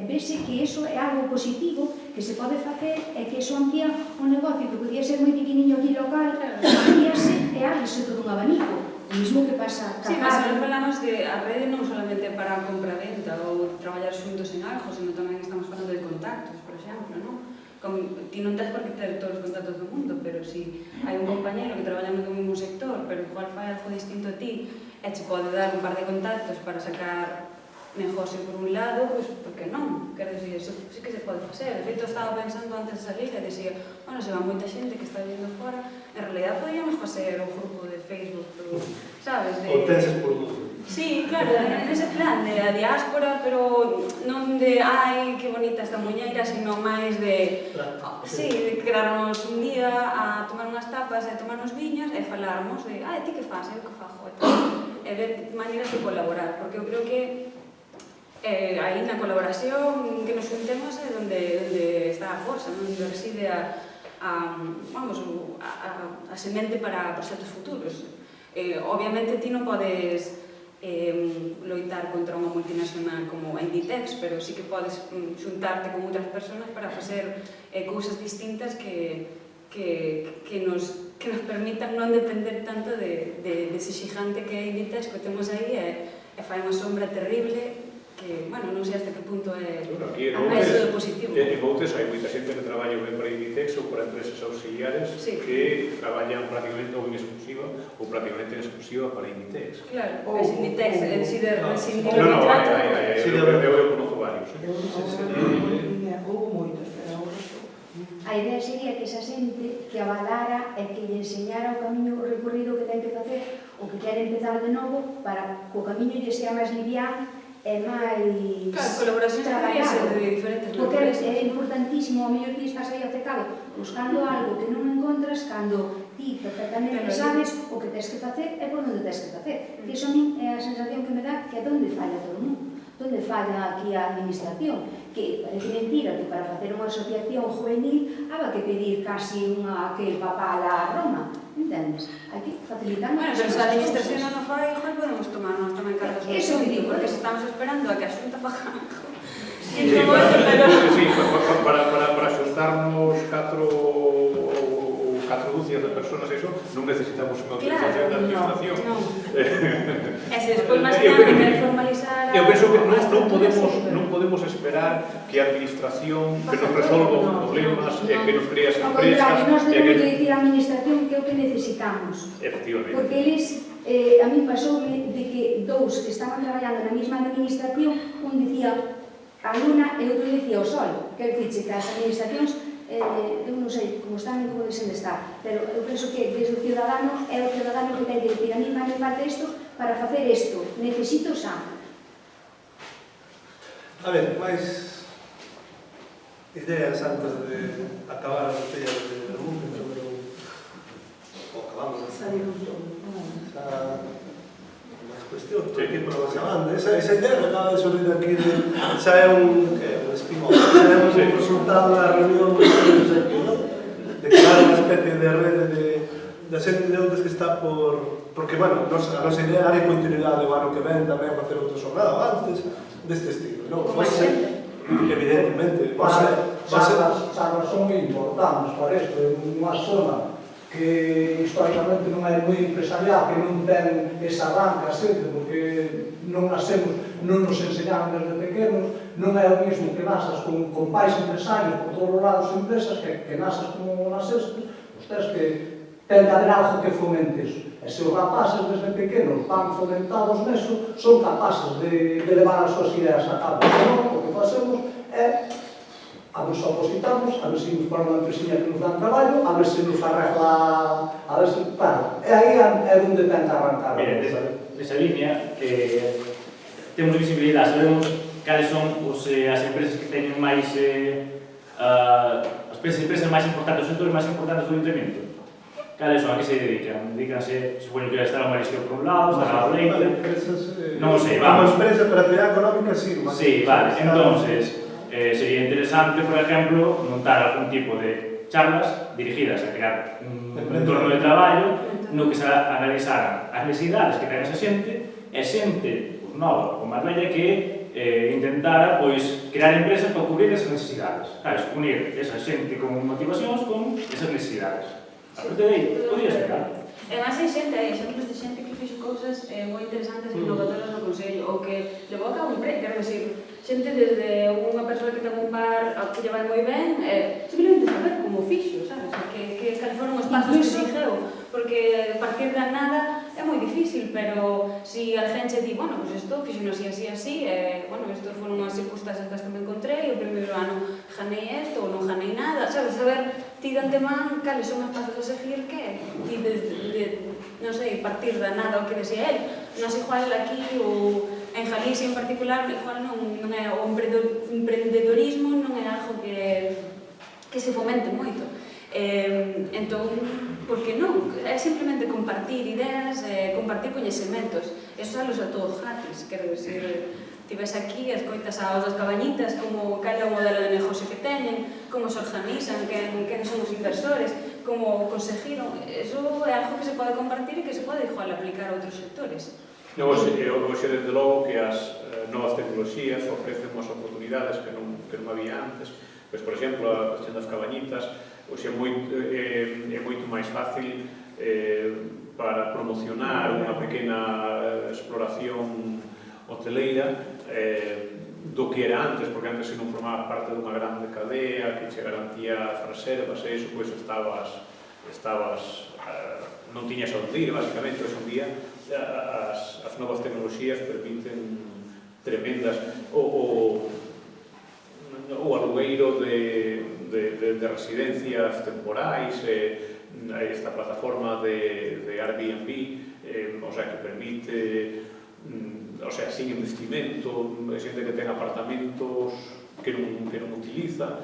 vese que eso é algo positivo que se pode facer e que eso amplía un negocio que podía ser moi pequeniño aquí local, amplíase e ábrese todo un abanico. O mismo que pasa Sí, mas ahora falamos de a rede non solamente para a compra-venta ou traballar xuntos en algo, sino tamén estamos falando de contactos, por exemplo, non? Ti non tens por que ter todos os contactos do mundo, pero si hai un compañero que traballa no mesmo sector, pero igual fai algo distinto a ti, e che pode dar un par de contactos para sacar negocio por un lado, pois, por que non? Quero dicir, eso sí que se pode facer. De feito, estaba pensando antes de salir e dicía, bueno, se va moita xente que está vindo fora, en realidad podíamos facer un grupo de Facebook, sabes? O tenses por mundo. Sí, claro, en ese plan de a diáspora, pero non de, ai, que bonita esta muñeira, sino máis de, sí, de quedarnos un día a tomar unhas tapas e tomar uns viños e falarmos de, ai, ti que faz, eu que fajo, e ver maneiras de colaborar, porque eu creo que aí na colaboración que nos juntemos é onde está a forza, onde reside a semente para proxectos futuros. Obviamente ti non podes loitar contra unha multinacional como a Inditex, pero sí que podes xuntarte con outras persoas para facer cousas distintas que nos permitan non depender tanto dese xigante que é Inditex que temos aí e fai unha sombra terrible que, bueno, non sei hasta que punto é eso positivo. En Montes hai moita xente que traballa ben para Inditex ou para empresas auxiliares que traballan prácticamente ou en exclusiva ou prácticamente en exclusiva para Inditex. Claro, es Inditex, el rescindir o contrato. Eu conozco varios. Houve moitos, pero agora A idea sería que esa xente que avalara e que lle enseñara o camiño recorrido que ten que facer ou que quere empezar de novo para que o camiño lle sea máis livián e máis traballado. De diferentes porque é importantísimo, ao mellor ti estás aí afectado buscando algo que non encontras cando ti perfectamente sabes o que tens que facer e por onde tens que facer. E iso a min é a sensación que me dá que é onde falla todo o mundo, onde falla aquí a administración, que parece mentira que para facer unha asociación juvenil haga que pedir casi aquel papal a Roma, entendes? Hai que facilitar bueno, pero se a administración non o fai, igual podemos tomarnos tamén cargos do asunto, porque se estamos esperando a que a Xunta faga algo. Sí, para xuntarnos 4 dúcias de personas, eso, non necesitamos unha autorización da administración. E se despois máis grande quere formalizar... Eu penso que non podemos esperar que a administración que nos resolva os problemas, que nos crea as empresas... Ao contrario, nós debemos de dicir a administración que é o que necesitamos. Efectivamente. Porque eles, a mí pasoume de que dous que estaban traballando na mesma administración, un dicía a luna e outro dicía o sol. Quero dicir que as administracións eu non sei como están e como desen de estar, pero eu penso que desde o ciudadano é o ciudadano que ten que decir a mí me falta isto para facer isto, necesito xa. A ver, máis ideas antes de acabar a botella de Montes sobre o acabamos máis cuestión, porque por vas abando esa idea que acaba de subir aquí xa é un spin-off, xa é un resultado da reunión de crear unha especie de rede da xente de outros que está porque, bueno, a nosa idea é continuidade o ano que ven tamén para hacer outro xornado antes deste estilo, non? Evidentemente charlas son moi importantes para isto, é unha zona que históricamente non é moi empresarial, que non ten esa arranca sempre, porque non nos enseñaron desde pequenos, non é o mismo que nasas con pais empresarios por todos os lados empresas que nasas como nasestes, os tens que ten que haber algo que fomente iso. E se os rapaces desde pequenos van fomentados neso, son capaces de levar as súas ideas a cabo. O que facemos é a nos opositamos, a ver se nos para unha empresilla que nos dan traballo, a ver se nos arregla, a ver se, claro, e aí é onde ten que arrancar. Mira, desa línea que temos visibilidade, sabemos cales son as empresas que teñen máis as empresas máis importantes, os sectores máis importantes do Ayuntamiento, cales son? A que se dedican? Dedícanse, supoño que estará o Marisqueo por un lado, estará o Leite, non o sei, Como vamos. empresa para actividad económica, sí. Sí, vale, entonces, sería interesante, por ejemplo, montar algún tipo de charlas dirigidas a crear un entorno de traballo no que se analizaran as necesidades que ten esa xente e xente nova ou máis bella que intentara crear empresas para cubrir esas necesidades, sabes? Unir esa xente con motivacións con esas necesidades. A partir de aí, podría ser, claro. E máis hai xente, hai exemplos de xente que fixo cousas moi interesantes e innovadoras no Consello, ou que levou a cabo un pre, quero decir, xente desde unha persoa que ten un par que lle vai moi ben, simplemente saber como fixo, sabes? Que foron os pasos que segueu, porque partir da nada é moi difícil, pero si a gente di, bueno, pues isto fixo así, así, así, bueno, isto foron as circunstancias que me encontrei, o primeiro ano janei isto ou non janei nada, sabes? Saber ti de antemán cales son os pasos a seguir que ti non sei, partir da nada o que decía él. Nos igual aquí, ou en Galicia en particular, igual non é o emprendedorismo non é algo que se fomente moito. Entón, por que non? É simplemente compartir ideas, compartir coñecementos. Eso salos a todos gratis, quero decir, ti ves aquí, escoitas aos das cabañitas como cal é o modelo de negocio que teñen, como se organizan, quen son os inversores, como conseguiron. Eso é algo que se pode compartir e que se pode igual aplicar a outros sectores. Hoxe, desde logo, que as novas tecnoloxías ofrecen unhas oportunidades que non había antes. Pois, por exemplo, a cuestión das cabañitas, hoxe é moito máis fácil para promocionar unha pequena exploración hoteleira do que era antes, porque antes se non formaba parte dunha grande cadea que che garantía as reservas e iso, pois non tiñas onde ir, basicamente. Hoxe en día as novas tecnoloxías permiten tremendas o alugueiro de residencias temporais, esta plataforma de Airbnb, o sea, que permite, o sea, sin investimento, xente que ten apartamentos que non utiliza,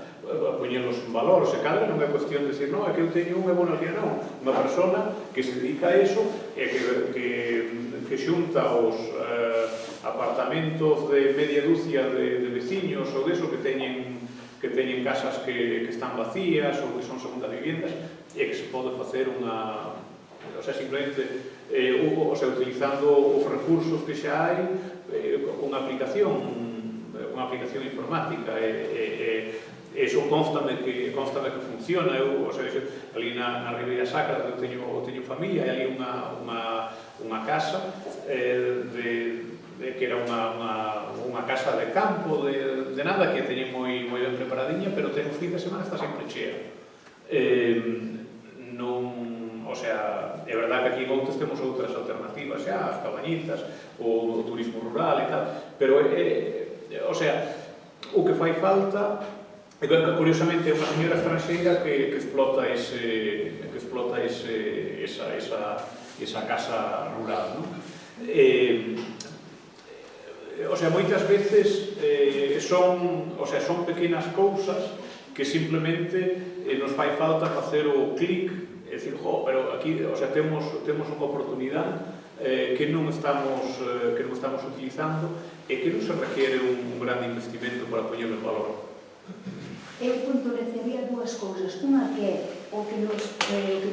poñelos en valor. Se cadra non é cuestión de decir, non, é que eu teño un e vou alquilar, non. Unha persona que se dedica a eso e que xunta os apartamentos de media dúcia de veciños ou deso que teñen casas que están vacías ou que son segundas viviendas, e que se pode facer unha, o sea, simplemente utilizando os recursos que xa hai con unha aplicación informática, e iso constame que funciona. Eu, o sea, ali na Ribeira Sacra eu teño familia, e ali unha casa que era unha casa de campo, de nada, que teñen moi ben preparadiña, pero ten un fin de semana está sempre chea. O sea, é verdad que aquí en Outes temos outras alternativas xa, as cabañitas, o turismo rural e tal, pero o sea, o que fai falta, curiosamente, é unha señora estranxeira que explota esa casa rural, non? O sea, moitas veces son pequenas cousas que simplemente nos fai falta facer o clic, é dicir, pero aquí, o sea, temos unha oportunidade que non estamos utilizando e que non se requiere un grande investimento para poñerlo en valor. Eu puntualizaría dúas cousas. Unha que é o que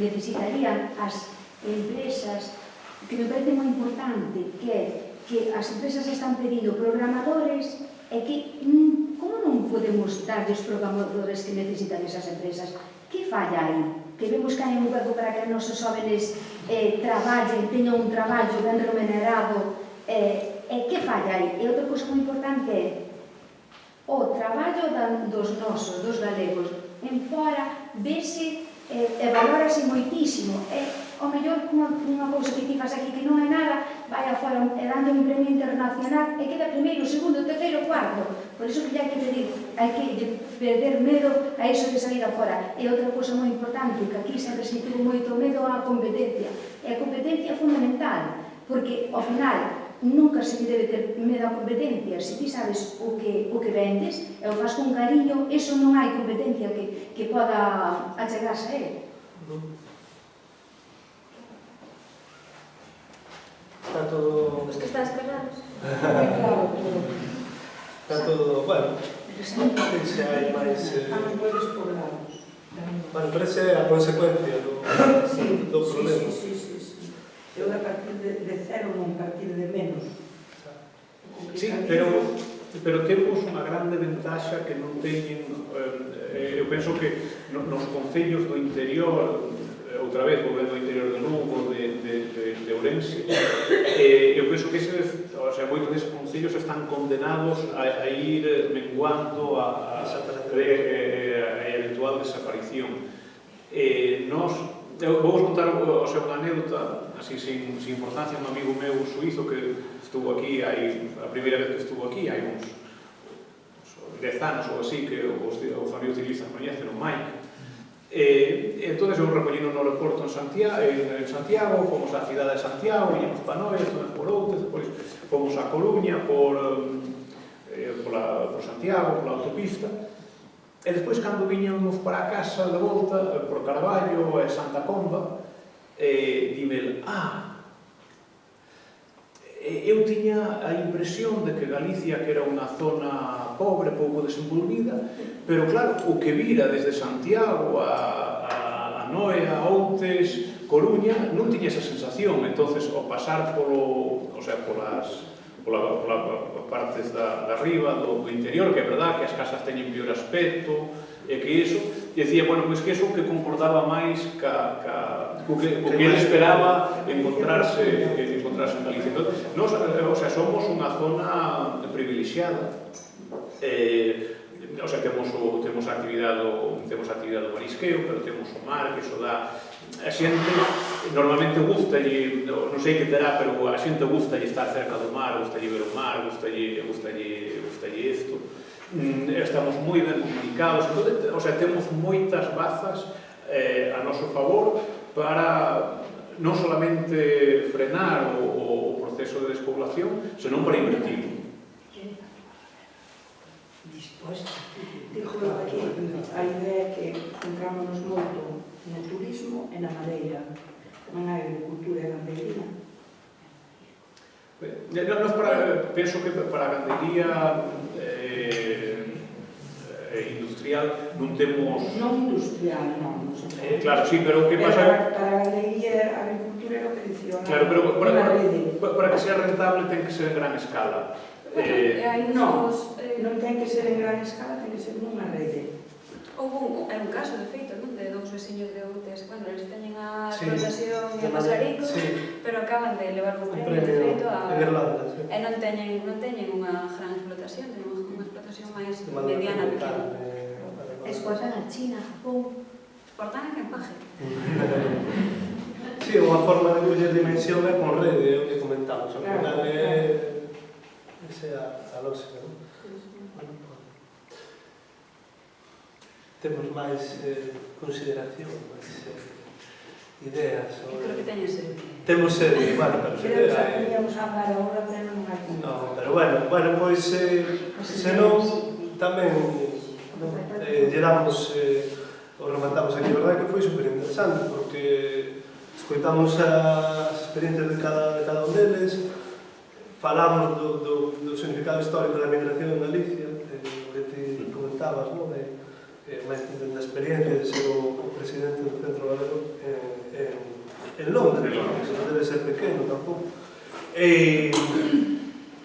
necesitarían as empresas, que me parece moi importante, que é que as empresas están pedindo programadores e que como non podemos darlle os programadores que necesitan esas empresas? Que falla aí? Que vemos que hai un hueco para que os nosos jóvenes traballen, teñan un traballo ben remunerado, e que falla aí? E outra cousa moi importante é o traballo dos nosos, dos galegos, en fora, vese e valórase moitísimo. O mellor unha cousa que ti faz aquí que non é nada, vai afora e dando un premio internacional e queda primeiro, segundo, terceiro, cuarto. Por iso que hai que perder medo a iso de salir afora. E outra cousa moi importante, que aquí sempre se tivo moito medo á competencia. E a competencia é fundamental, porque ao final nunca se lle debe ter medo a competencia. Se ti sabes o que vendes e o faz con cariño, eso non hai competencia que poda achegarse a él. Está todo... Os que estás cargados. Está todo... Bueno, se hai máis... Estamos moi despoblados. Bueno, pero esa é a consecuencia do problema. Sí. Eu a partir de cero non, a partir de menos. Sí, pero temos unha grande ventaxa que non teñen, eu penso que nos concellos do interior, outra vez, volvendo ao interior de Lugo, de Ourense, eu penso que moitos deses concellos están condenados a ir menguando a eventual desaparición. Vou contar unha anécdota así sin importancia. Un amigo meu suizo que estuvo aquí, a primeira vez que estuvo aquí, hai uns 10 anos ou así, que o familia utiliza, coñecen o Mike. Entón, eu recollino no aeroporto en Santiago, fomos á cidade de Santiago, íamos para Noia, estamos por Outes, depois fomos a Coruña por Santiago, pola autopista. E despois, cando viñamos para a casa de volta, por Carballo e Santa Comba, dime, eu tiña a impresión de que Galicia que era unha zona pobre, pouco desenvolvida, pero claro, o que vira desde Santiago a Noia, Outes, Coruña, non tiña esa sensación. Entonces, ao pasar polas partes da riba, do interior, que é verdad que as casas teñen peor aspecto, e que iso, e decía, bueno, pois que iso que concordaba máis co que ele esperaba encontrarse en Galicia. Nos, somos unha zona privilexiada. Temos actividade do marisqueo, pero temos o mar, que iso dá... A xente normalmente gustalle, non sei que terá, pero a xente gustalle estar cerca do mar, gustalle ver o mar, gustalle isto. Estamos moi ben comunicados, temos moitas bazas a noso favor para non solamente frenar o proceso de despoblación, senón para invertir. Digo aquí, a idea é que centrámonos moito no turismo e na madeira, non hai agricultura e gandeiría. Penso que para a gandería industrial non temos... Non industrial, non. Claro, sí, pero o que pasa... Para a gandería, a agricultura é o que dicía Claro, pero para que sea rentable ten que ser en gran escala. Non ten que ser en gran escala, ten que ser nunha rede. É un caso, de feito, de dous veciños de Outes, eles teñen a explotación de pasaricos, pero acaban de levar un premio, de feito, e non teñen unha gran explotación, teñen unha explotación máis mediana, pequena. Exportan a China, Japón. Exportan a Kempaje. Sí, unha forma de coller dimensión é con rede, é o que comentamos. Ao final é a lógica, non? Temos máis consideración, máis ideas. Creo que teñen sede. Temos sede, bueno, pero creo que xa teníamos a hablar agora, pero non hai tiempo. No, pero bueno, pois, senón, tamén, lle damos, o rematamos aquí, verdad que foi superinteresante, porque escoitamos as experiencias de cada un deles, falamos do significado histórico da migración en Galicia, que ti comentabas, non? Máis da experiencia de ser o presidente do Centro Galego en Londres, que non debe ser pequeno tampouco. E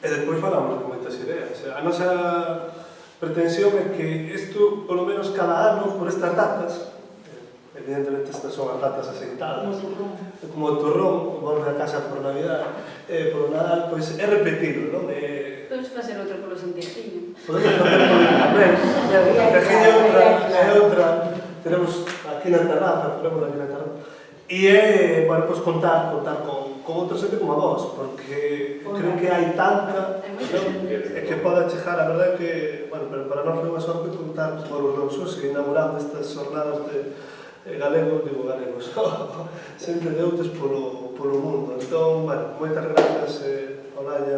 despois falamos de moitas ideas. A nosa pretensión é que isto, polo menos cada ano, por estas datas, evidentemente estas son as datas aceitadas, como o turrón, volve a casa por Navidad, por Nadal, pois é repetido, non? Podemos facer outro polo Santiagiño. Podemos facer polo tamén. Santiagiño é outra. Tenemos aquí na terraza, faremos aquí na terraza. E bueno, pois contar con outra xente como a vos, porque creo que hai tanta que poda chegar, a verdade que, bueno, pero para nós foi unha sorte contar por os nosos que inaugurando estas jornadas de galegos, xente de Outes polo mundo. Entón, bueno, moitas gracias, Olalla,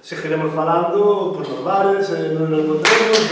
seguiremos falando pues, nos bares, nos encontremos,